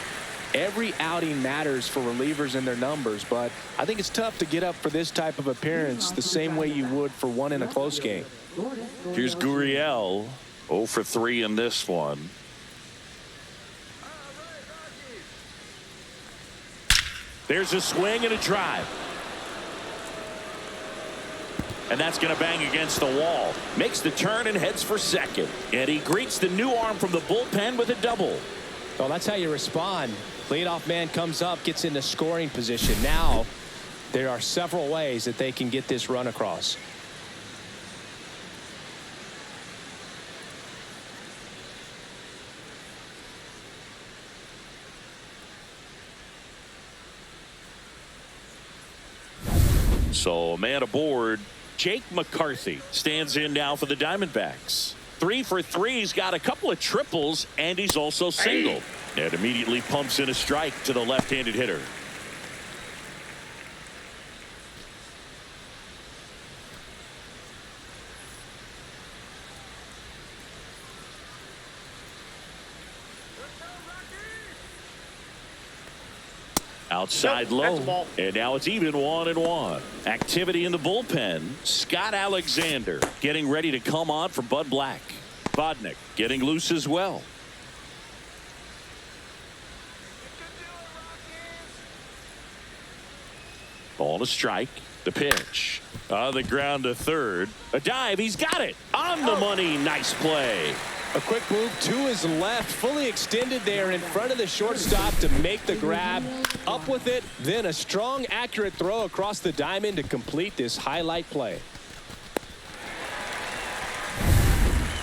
Speaker 2: Every outing matters for relievers and their numbers, but I think it's tough to get up for this type of appearance the same way you would for one in a close game.
Speaker 1: Here's Gurriel, 0 for 3 in this one. There's a swing and a drive. And that's going to bang against the wall. Makes the turn and heads for second. And he greets the new arm from the bullpen with a double.
Speaker 2: Well, that's how you respond. Leadoff man comes up, gets into scoring position. Now, there are several ways that they can get this run across.
Speaker 1: So, a man aboard. Jake McCarthy stands in now for the Diamondbacks. 3 for 3. He's got a couple of triples, and he's also singled. And immediately pumps in a strike to the left-handed hitter. Outside low, and now it's even 1-1. Activity in the bullpen. Scott Alexander getting ready to come on for Bud Black. Bodnick getting loose as well. Ball to strike. The pitch. On the ground to third. A dive. He's got it. On the money. Nice play.
Speaker 2: A quick move to his left, fully extended there in front of the shortstop to make the grab. Up with it, then a strong, accurate throw across the diamond to complete this highlight play.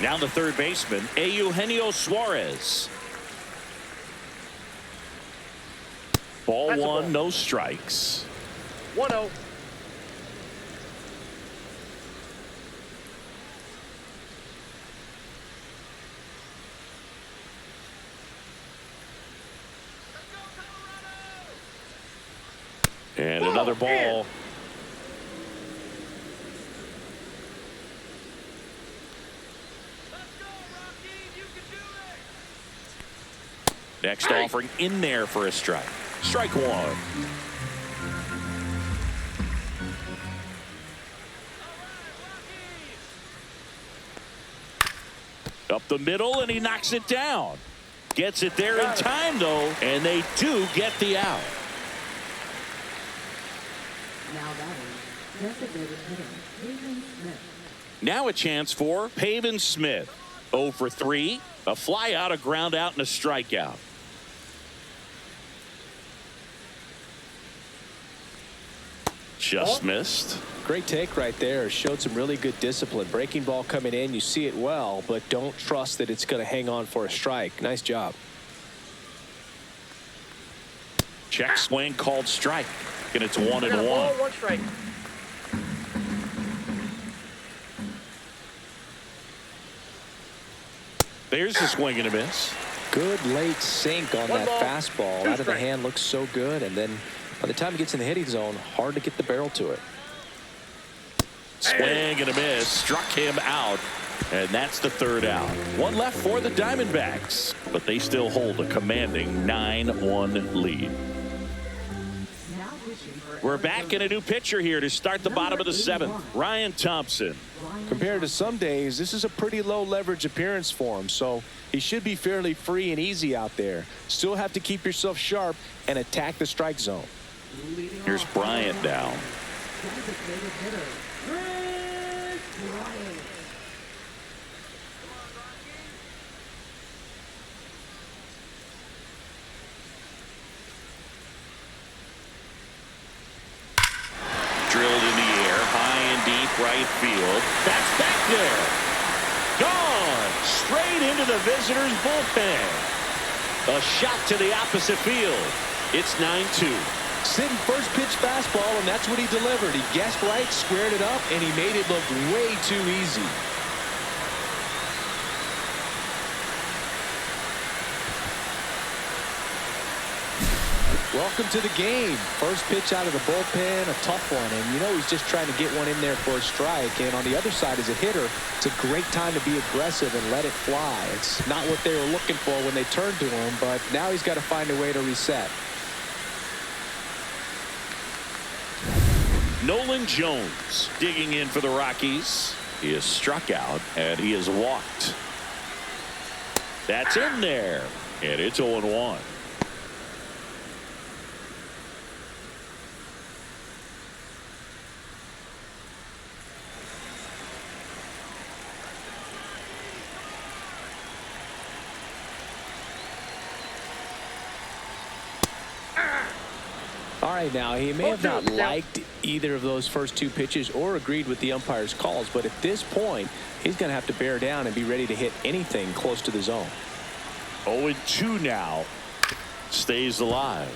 Speaker 1: Now the third baseman, Eugenio Suarez. Ball 1, no strikes.
Speaker 3: 1-0.
Speaker 1: And another ball. Next offering in there for a strike. Strike 1. Up the middle, and he knocks it down. Gets it there in time, though, and they do get the out.
Speaker 4: Designated hitter, Pavin Smith.
Speaker 1: Now a chance for Pavin Smith. 0 for 3. A fly out, a ground out, and a strikeout. Just missed.
Speaker 2: Great take right there. Showed some really good discipline. Breaking ball coming in, you see it well, but don't trust that it's going to hang on for a strike. Nice job.
Speaker 1: Check swing called strike. And it's 1-1.
Speaker 3: One strike.
Speaker 1: There's a swing and a miss.
Speaker 2: Good late sink on that
Speaker 3: ball,
Speaker 2: fastball. Out of the hand, looks so good. And then by the time it gets in the hitting zone, hard to get the barrel to it.
Speaker 1: Swing and a miss. Struck him out. And that's the third out. One left for the Diamondbacks. But they still hold a commanding 9-1 lead. We're back in a new pitcher here to start the bottom of the 7th. Ryan Thompson.
Speaker 2: Compared to some days, this is a pretty low leverage appearance for him, so he should be fairly free and easy out there. Still have to keep yourself sharp and attack the strike zone.
Speaker 1: Here's Bryant now.
Speaker 4: Designated hitter, Chris Bryant.
Speaker 1: Drilled in the air, high and deep right field. That's back there. Gone. Straight into the visitors' bullpen. A shot to the opposite field. It's 9-2.
Speaker 2: Sitting first pitch fastball, and that's what he delivered. He guessed right, squared it up, and he made it look way too easy. Welcome to the game. First pitch out of the bullpen, a tough one. And you know he's just trying to get one in there for a strike. And on the other side, as a hitter, it's a great time to be aggressive and let it fly. It's not what they were looking for when they turned to him, but now he's got to find a way to reset.
Speaker 1: Nolan Jones digging in for the Rockies. He is struck out, and he is walked. That's in there, and it's 0-1.
Speaker 2: All right, now, he may have not liked either of those first two pitches or agreed with the umpire's calls, but at this point, he's going to have to bear down and be ready to hit anything close to the zone.
Speaker 1: 0-2 now. Stays alive.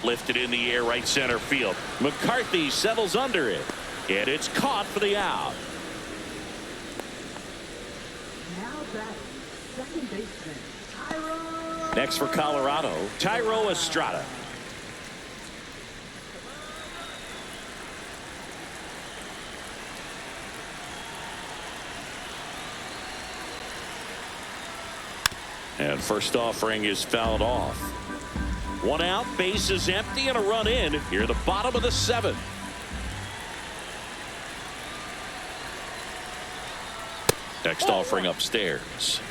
Speaker 1: Lifted in the air, right center field. McCarthy settles under it. And it's caught for the out.
Speaker 4: Now back, second baseman, Tyro.
Speaker 1: Next for Colorado, Tyro Estrada. And first offering is fouled off. One out, base is empty, and a run in here at the bottom of the 7th. Next offering upstairs.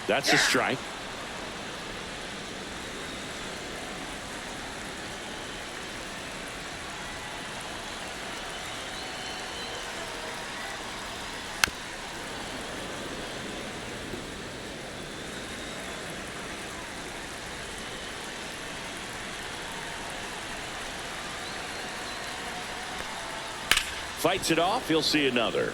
Speaker 1: That's a strike. Fights it off. He'll see another.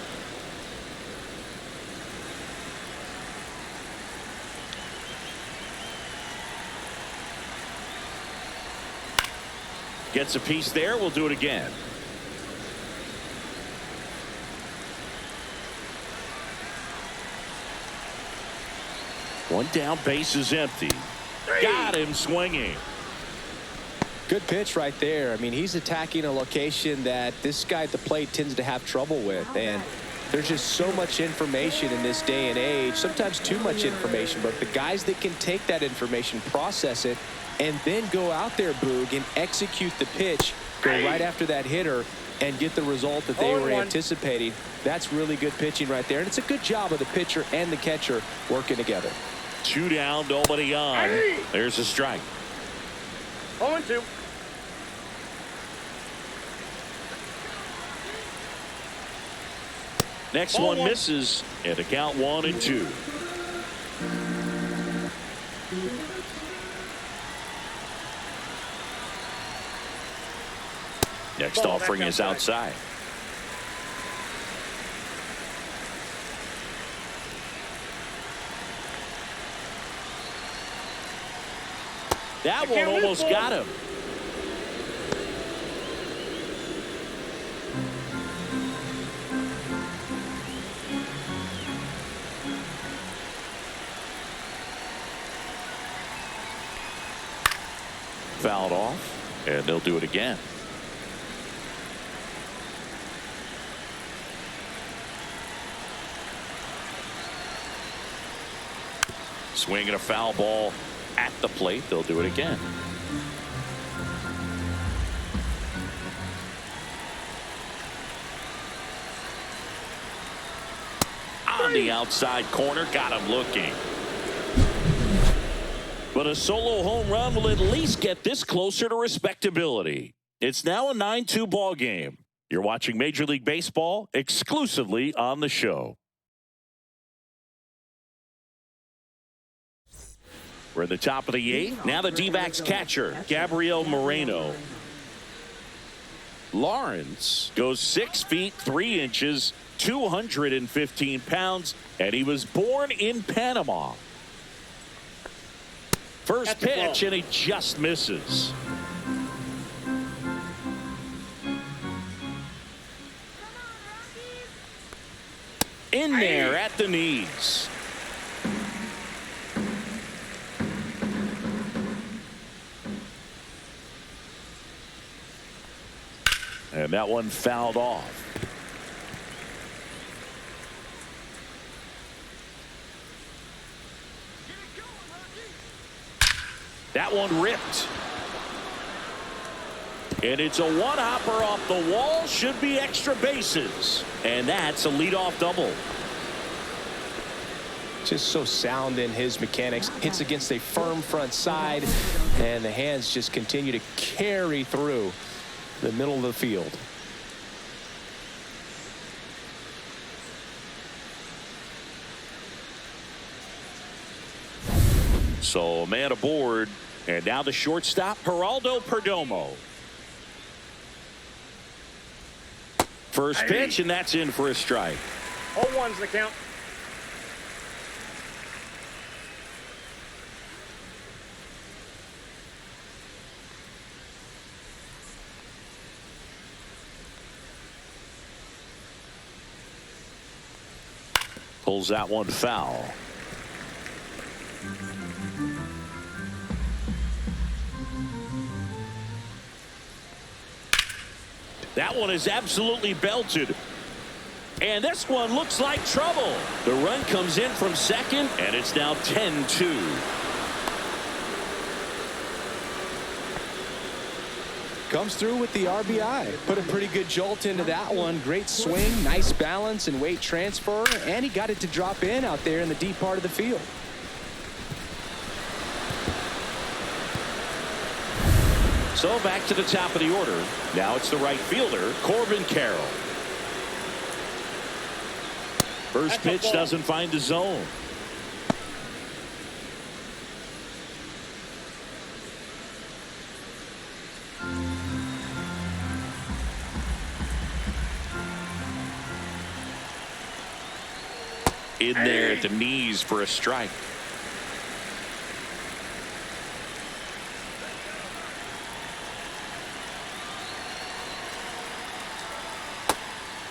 Speaker 1: Gets a piece there. We'll do it again. One down, base is empty. Got him swinging.
Speaker 2: Good pitch right there. I mean, he's attacking a location that this guy at the plate tends to have trouble with. And There's just so much information in this day and age, sometimes too much information, but the guys that can take that information, process it, and then go out there, Boog, and execute the pitch, go right after that hitter, and get the result that they were anticipating. That's really good pitching right there, and it's a good job of the pitcher and the catcher working together.
Speaker 1: 2 down, nobody on. There's a strike.
Speaker 3: 0-2.
Speaker 1: Next one misses, and the count 1-2. Next offering is outside. That one almost got him. Fouled off, and they'll do it again. Swinging a foul ball at the plate. They'll do it again. On the outside corner, got him looking. But a solo home run will at least get this closer to respectability. It's now a 9-2 ball game. You're watching Major League Baseball exclusively on the show. We're at the top of the 8th. Now the D-backs catcher, Gabriel Moreno. Lawrence goes 6 feet 3 inches, 215 pounds, and he was born in Panama. First pitch, and he just misses. In there at the knees. And that one fouled off. That one ripped. And it's a one-hopper off the wall. Should be extra bases. And that's a leadoff double.
Speaker 2: Just so sound in his mechanics. Hits against a firm front side. And the hands just continue to carry through the middle of the field.
Speaker 1: So a man aboard, and now the shortstop, Geraldo Perdomo. First pitch, and that's in for a strike.
Speaker 3: 0-1's the count.
Speaker 1: Pulls that one foul. That one is absolutely belted. And this one looks like trouble. The run comes in from second, and it's now 10-2.
Speaker 2: Comes through with the RBI. Put a pretty good jolt into that one. Great swing, nice balance and weight transfer, and he got it to drop in out there in the deep part of the field.
Speaker 1: So back to the top of the order. Now it's the right fielder, Corbin Carroll. First pitch doesn't find the zone. In there at the knees for a strike.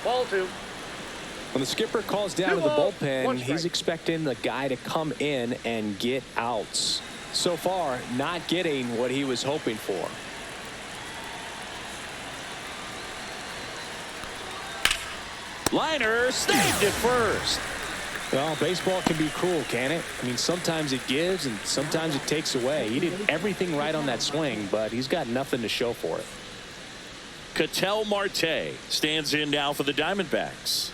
Speaker 3: Ball 2.
Speaker 2: When the skipper calls down to the bullpen, he's expecting the guy to come in and get outs. So far, not getting what he was hoping for.
Speaker 1: Liner saved it first.
Speaker 2: Well, baseball can be cruel, can it? I mean, sometimes it gives and sometimes it takes away. He did everything right on that swing, but he's got nothing to show for it.
Speaker 1: Ketel Marte stands in now for the Diamondbacks.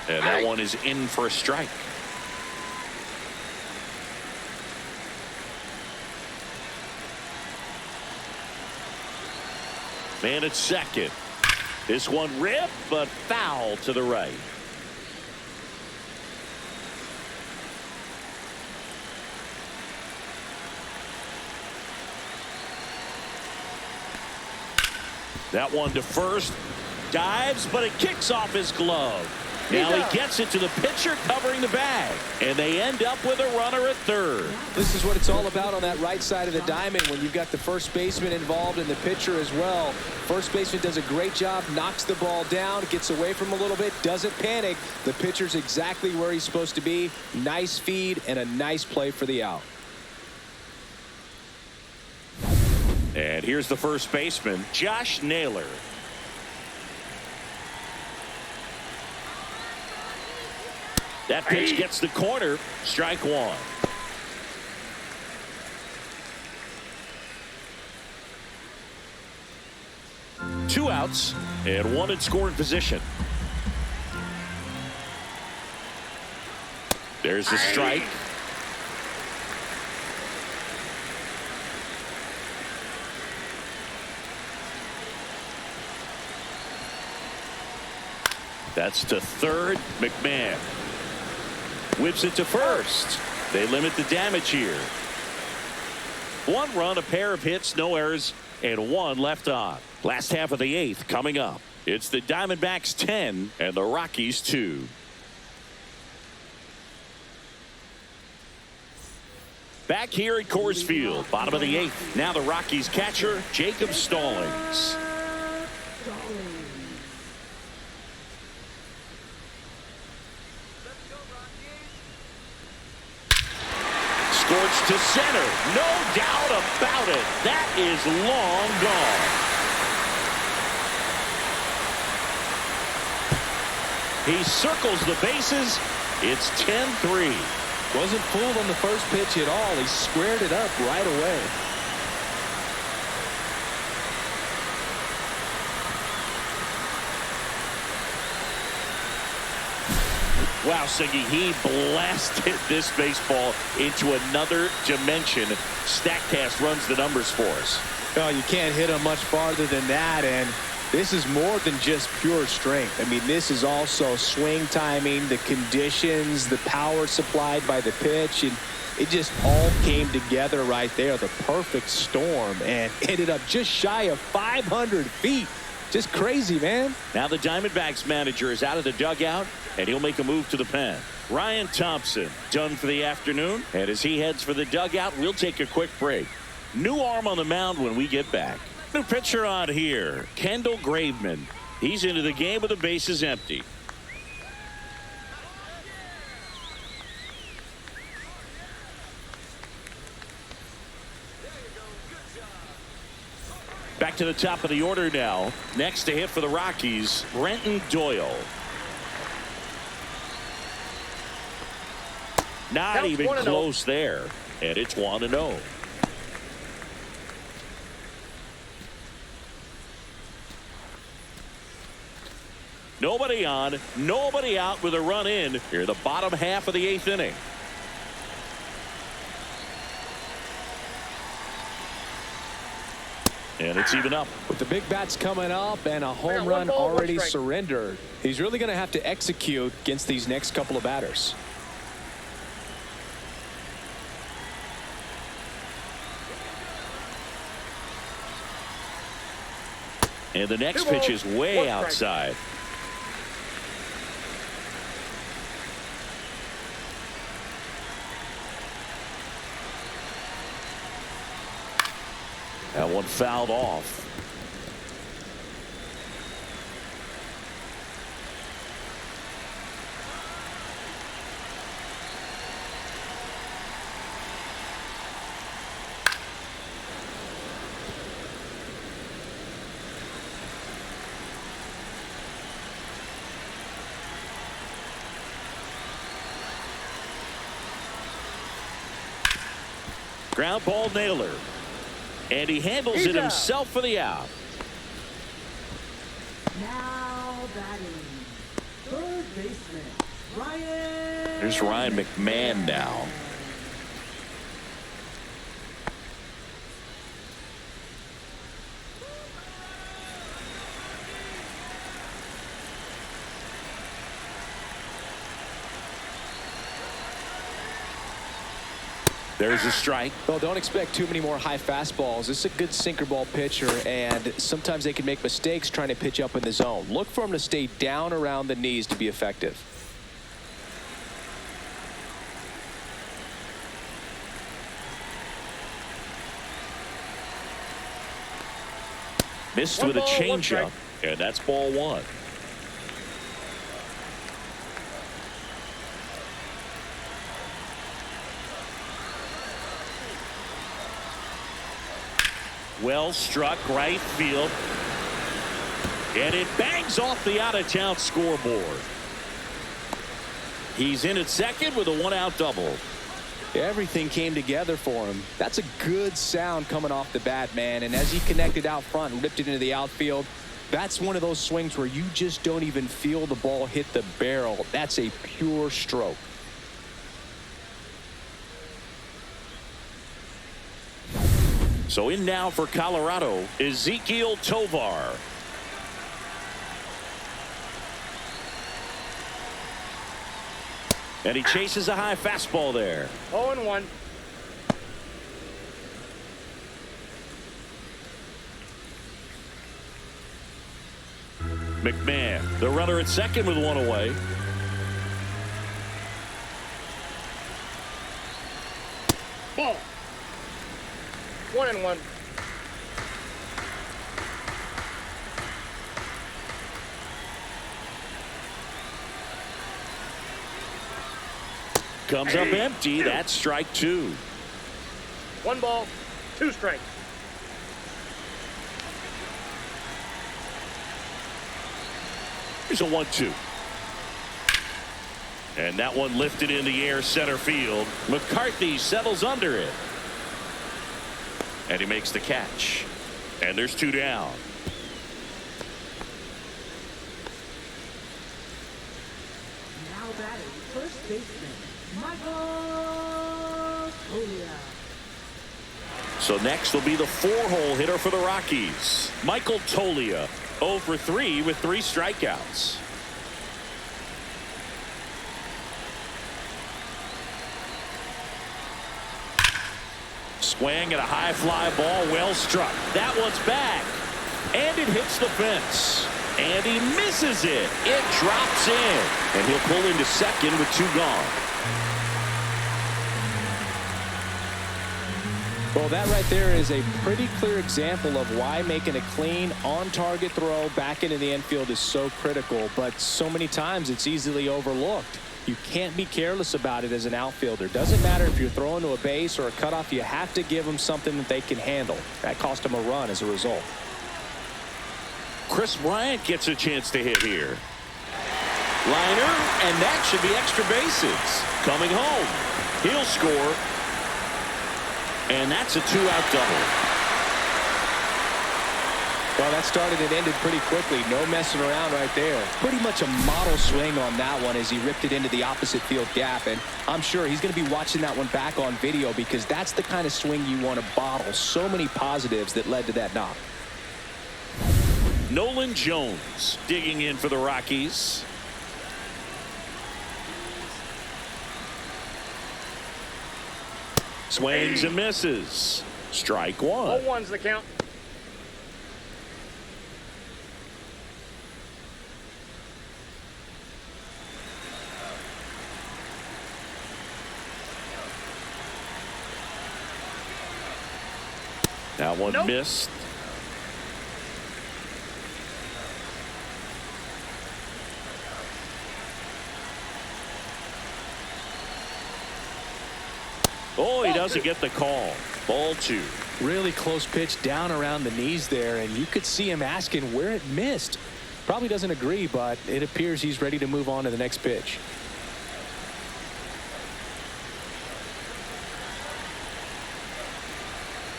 Speaker 1: And that one is in for a strike. Man at second. This one ripped, but foul to the right. That one to first. Dives, but it kicks off his glove. Now he gets it to the pitcher covering the bag. And they end up with a runner at third.
Speaker 2: This is what it's all about on that right side of the diamond when you've got the first baseman involved and the pitcher as well. First baseman does a great job, knocks the ball down, gets away from him a little bit, doesn't panic. The pitcher's exactly where he's supposed to be. Nice feed and a nice play for the out.
Speaker 1: And here's the first baseman, Josh Naylor. That pitch gets the corner. Strike one. Two outs and one in scoring position. There's the strike. That's to third. McMahon whips it to first. They limit the damage here. One run, a pair of hits, no errors, and one left on. Last half of the eighth coming up. It's the Diamondbacks 10 and the Rockies 2. Back here at Coors Field, bottom of the eighth. Now the Rockies catcher, Jacob Stallings. Scorched to center. No doubt about it. That is long gone. He circles the bases. It's 10-3.
Speaker 2: Wasn't fooled on the first pitch at all. He squared it up right away.
Speaker 1: Wow, Siggy, he blasted this baseball into another dimension. StatCast runs the numbers for us.
Speaker 2: Oh, you can't hit him much farther than that, and this is more than just pure strength. I mean, this is also swing timing, the conditions, the power supplied by the pitch, and it just all came together right there. The perfect storm, and ended up just shy of 500 feet. Just crazy, man.
Speaker 1: Now the Diamondbacks manager is out of the dugout, and he'll make a move to the pen. Ryan Thompson done for the afternoon, and as he heads for the dugout, we'll take a quick break. New arm on the mound when we get back. New pitcher on here, Kendall Graveman. He's into the game with the bases empty. Back to the top of the order now. Next to hit for the Rockies, Brenton Doyle. Not even close there. And it's 1-0. Nobody on, nobody out with a run in here, the bottom half of the eighth inning. And it's even up.
Speaker 2: With the big bats coming up and a home run already surrendered, he's really going to have to execute against these next couple of batters.
Speaker 1: And the next pitch is way outside. That one fouled off. Ground ball nailer. And he handles it himself for the out.
Speaker 4: Now batting, third baseman, Ryan.
Speaker 1: There's Ryan McMahon now. There's a strike.
Speaker 2: Well, don't expect too many more high fastballs. This is a good sinker ball pitcher, and sometimes they can make mistakes trying to pitch up in the zone. Look for him to stay down around the knees to be effective.
Speaker 1: Missed with a changeup, and that's ball one. Well struck right field. And it bangs off the out-of-town scoreboard. He's in at second with a one-out double.
Speaker 2: Everything came together for him. That's a good sound coming off the bat, man. And as he connected out front and ripped it into the outfield, that's one of those swings where you just don't even feel the ball hit the barrel. That's a pure stroke.
Speaker 1: So in now for Colorado, Ezequiel Tovar. And he chases a high fastball there.
Speaker 3: 0-1.
Speaker 1: McMahon, the runner at second with one away.
Speaker 3: Ball. 1-1.
Speaker 1: Comes up empty. That's strike two.
Speaker 3: 1 ball, 2 strikes.
Speaker 1: Here's a 1-2. And that one lifted in the air center field. McCarthy settles under it. And he makes the catch. And there's 2 down.
Speaker 4: Now batting, first baseman, Michael Tolia.
Speaker 1: So next will be the 4-hole hitter for the Rockies, Michael Tolia, 0 for 3 with 3 strikeouts. Swing at a high fly ball, well struck. That one's back, and it hits the fence. And he misses it. It drops in, and he'll pull into second with 2 gone.
Speaker 2: Well, that right there is a pretty clear example of why making a clean, on-target throw back into the infield is so critical, but so many times it's easily overlooked. You can't be careless about it as an outfielder. Doesn't matter if you're throwing to a base or a cutoff, you have to give them something that they can handle. That cost them a run as a result.
Speaker 1: Chris Bryant gets a chance to hit here. Liner, and that should be extra bases. Coming home. He'll score. And that's a 2-out double.
Speaker 2: Well, that started and ended pretty quickly. No messing around right there. Pretty much a model swing on that one as he ripped it into the opposite field gap. And I'm sure he's going to be watching that one back on video because that's the kind of swing you want to bottle. So many positives that led to that knock.
Speaker 1: Nolan Jones digging in for the Rockies. Swings and misses. Strike one.
Speaker 3: 0-1's the count.
Speaker 1: That one missed. Oh, he doesn't get the call. Ball 2.
Speaker 2: Really close pitch down around the knees there, and you could see him asking where it missed. Probably doesn't agree, but it appears he's ready to move on to the next pitch.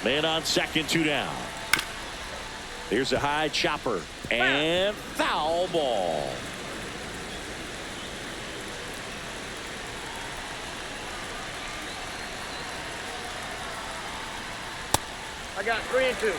Speaker 1: Man on second, 2 down. Here's a high chopper and foul ball.
Speaker 3: I got 3 and 2.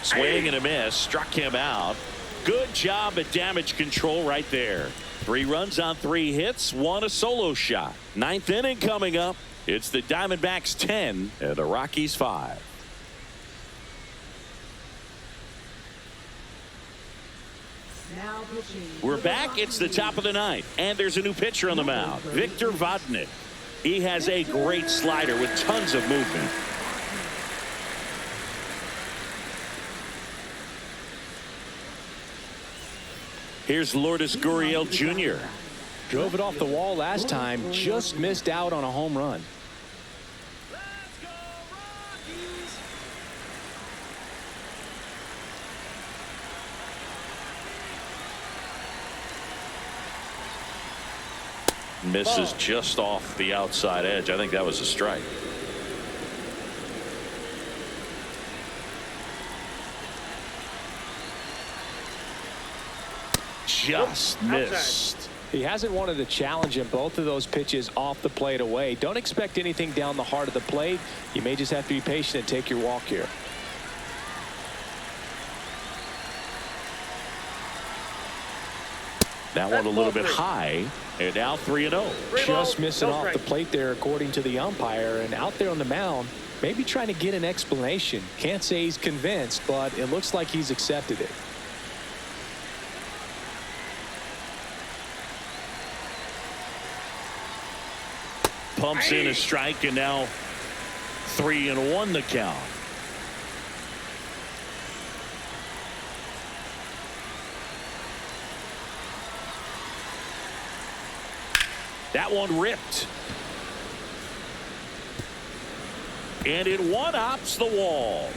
Speaker 1: Swing and a miss, struck him out. Good job at damage control right there. 3 runs on 3 hits, 1 a solo shot. 9th inning coming up. It's the Diamondbacks 10 and the Rockies 5.
Speaker 4: Now pitching.
Speaker 1: We're back. It's the top of the 9th, and there's a new pitcher on the mound, Victor Vodnik. He has a great slider with tons of movement. Here's Lourdes Gurriel Jr.
Speaker 2: Drove it off the wall last time, just missed out on a home run.
Speaker 1: Misses just off the outside edge. I think that was a strike. Just missed.
Speaker 2: He hasn't wanted to challenge him. Both of those pitches off the plate away. Don't expect anything down the heart of the plate. You may just have to be patient and take your walk here.
Speaker 1: That one a little bit high, and now 3-0.
Speaker 2: Just missing off the plate there, according to the umpire, and out there on the mound, maybe trying to get an explanation. Can't say he's convinced, but it looks like he's accepted it.
Speaker 1: Pumps in a strike, and now 3-1 the count. That one ripped. And it one-hops the wall.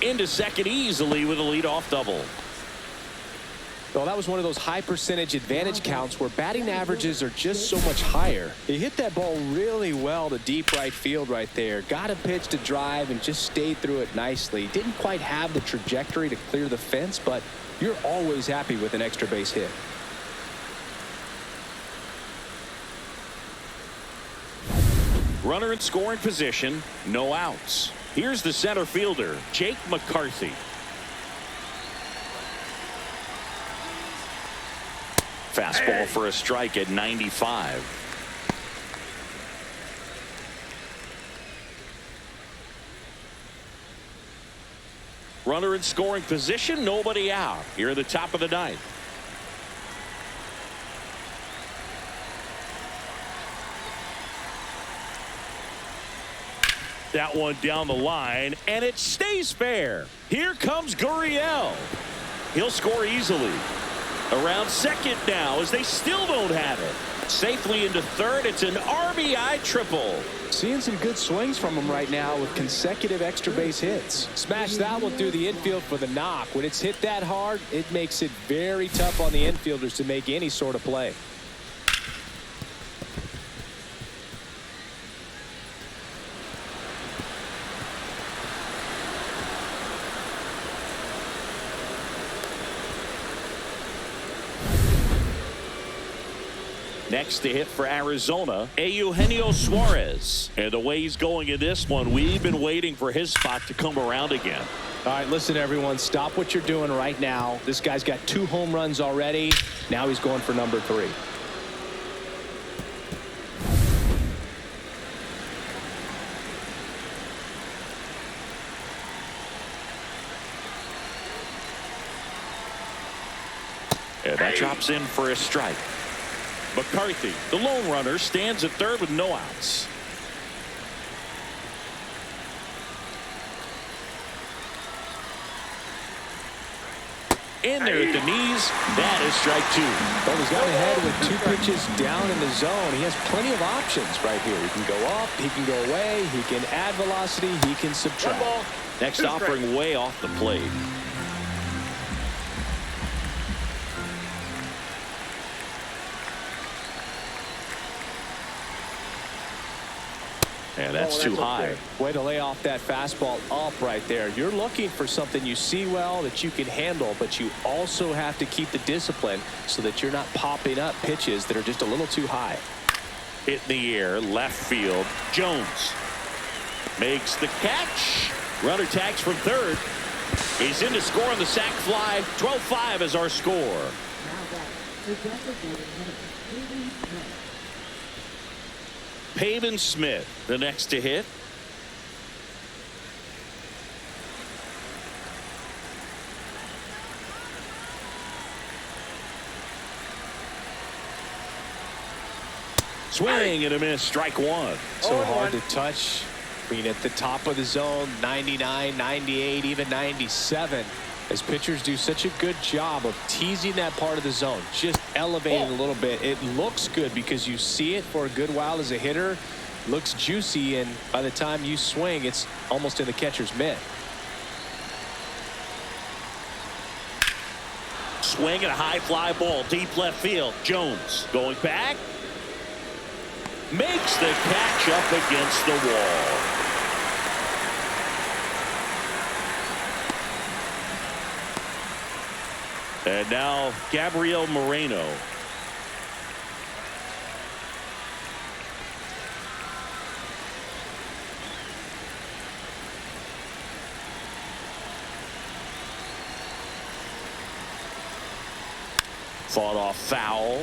Speaker 1: Into second easily with a leadoff double.
Speaker 2: Well, that was one of those high percentage advantage counts where batting averages are just so much higher. He hit that ball really well to deep right field right there. Got a pitch to drive and just stayed through it nicely. Didn't quite have the trajectory to clear the fence, but you're always happy with an extra base hit.
Speaker 1: Runner in scoring position, no outs. Here's the center fielder, Jake McCarthy. Fastball for a strike at 95. Runner in scoring position, nobody out. Here at the top of the 9th. That one down the line, and it stays fair. Here comes Gurriel. He'll score easily. Around second now as they still don't have it. Safely into third. It's an RBI triple.
Speaker 2: Seeing some good swings from him right now with consecutive extra base hits. Smash that one through the infield for the knock. When it's hit that hard, it makes it very tough on the infielders to make any sort of play.
Speaker 1: Next to hit for Arizona, Eugenio Suarez. And the way he's going in this one, we've been waiting for his spot to come around again.
Speaker 2: All right, listen, everyone, stop what you're doing right now. This guy's got 2 home runs already. Now he's going for number 3.
Speaker 1: And that drops in for a strike. McCarthy, the lone runner, stands at third with no outs. In there at the knees. That is strike 2.
Speaker 2: Well, he's got ahead with 2 pitches down in the zone. He has plenty of options right here. He can go up, he can go away, he can add velocity, he can subtract.
Speaker 3: Ball,
Speaker 1: Next offering way off the plate. And that's too high.
Speaker 2: Way to lay off that fastball up right there. You're looking for something you see well that you can handle, but you also have to keep the discipline so that you're not popping up pitches that are just a little too high.
Speaker 1: Hit in the air, left field. Jones makes the catch. Runner tags from third. He's in to score on the sac fly. 12-5 is our score.
Speaker 4: Now back to designated hitter,
Speaker 1: Pavin Smith, the next to hit. Swing and a miss, strike one.
Speaker 2: So hard to touch. I mean, at the top of the zone, 99, 98, even 97. As pitchers do such a good job of teasing that part of the zone, just elevating a little bit. It looks good because you see it for a good while as a hitter. Looks juicy, and by the time you swing, it's almost in the catcher's mitt.
Speaker 1: Swing and a high fly ball, deep left field. Jones going back. Makes the catch up against the wall. And now Gabriel Moreno. Fought off foul.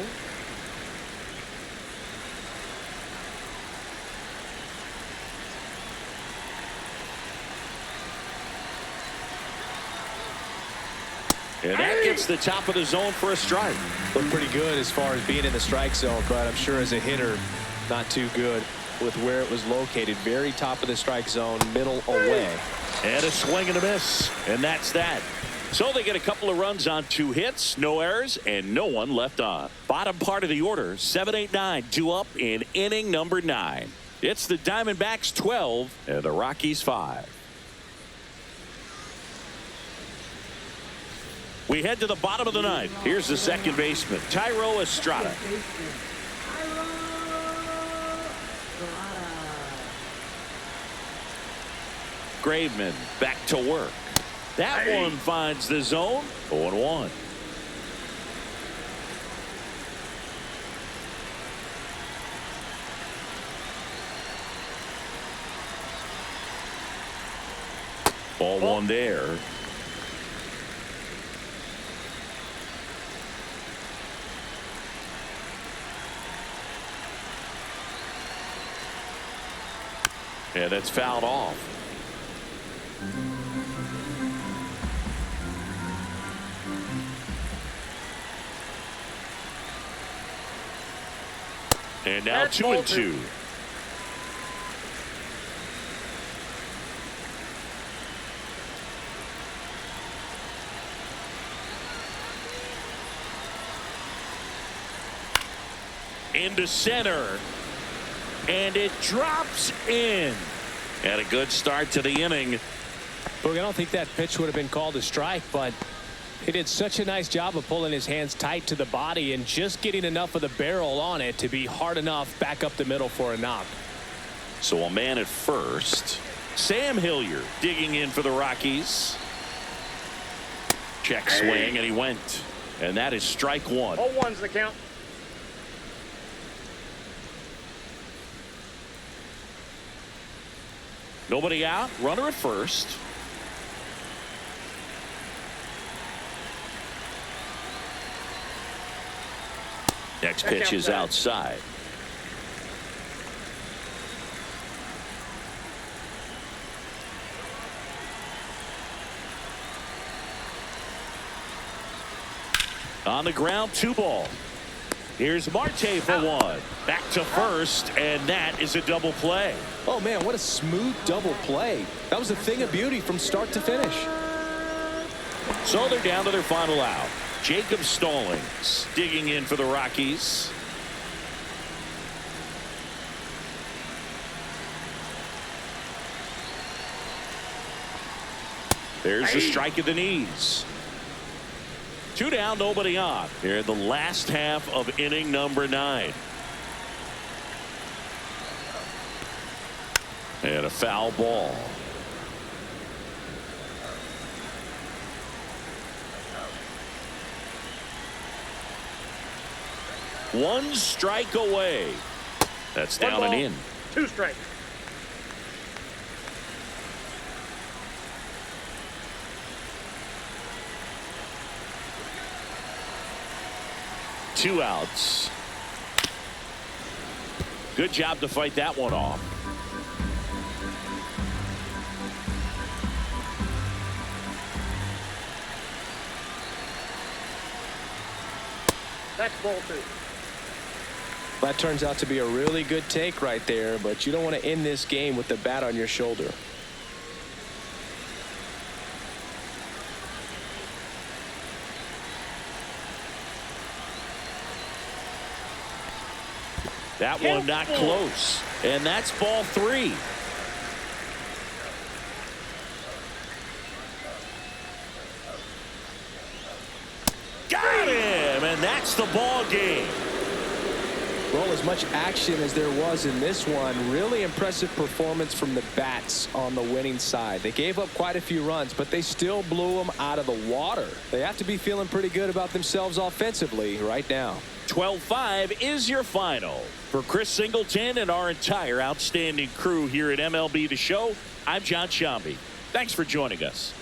Speaker 1: And that gets the top of the zone for a strike.
Speaker 2: Looked pretty good as far as being in the strike zone, but I'm sure as a hitter, not too good with where it was located. Very top of the strike zone, middle away.
Speaker 1: And a swing and a miss. And that's that. So they get a couple of runs on 2 hits, no errors, and no one left on. Bottom part of the order, 7, 8, 9, 2 up in inning number 9. It's the Diamondbacks 12 and the Rockies 5. We head to the bottom of the 9th. Here's the second baseman, Tyro Estrada. Graveman back to work. That one finds the zone. 0-1. Ball one there. And it's fouled off. And now 2-2. Into center. And it drops in. And a good start to the inning.
Speaker 2: Look, I don't think that pitch would have been called a strike, but he did such a nice job of pulling his hands tight to the body and just getting enough of the barrel on it to be hard enough back up the middle for a knock.
Speaker 1: So a man at first. Sam Hilliard digging in for the Rockies. Check swing, and he went. And that is strike one.
Speaker 3: 0-1's the count.
Speaker 1: Nobody out. Runner at first. Next pitch is outside. On the ground, 2 ball. Here's Marte for 1. Back to first, and that is a double play.
Speaker 2: Oh, man, what a smooth double play. That was a thing of beauty from start to finish.
Speaker 1: So they're down to their final out. Jacob Stallings digging in for the Rockies. There's the strike at the knees. 2 down, nobody on. Here in the last half of inning number 9. And a foul ball. One strike away. That's down and in.
Speaker 3: 2 strikes.
Speaker 1: Two outs. Good job to fight that one off.
Speaker 3: That's ball 2.
Speaker 2: That turns out to be a really good take right there, but you don't want to end this game with the bat on your shoulder.
Speaker 1: That one not close. And that's ball 3. Got him, and that's the ball game.
Speaker 2: Well, as much action as there was in this one, really impressive performance from the bats on the winning side. They gave up quite a few runs, but they still blew them out of the water. They have to be feeling pretty good about themselves offensively right now.
Speaker 1: 12-5 is your final. For Chris Singleton and our entire outstanding crew here at MLB The Show, I'm John Shambi. Thanks for joining us.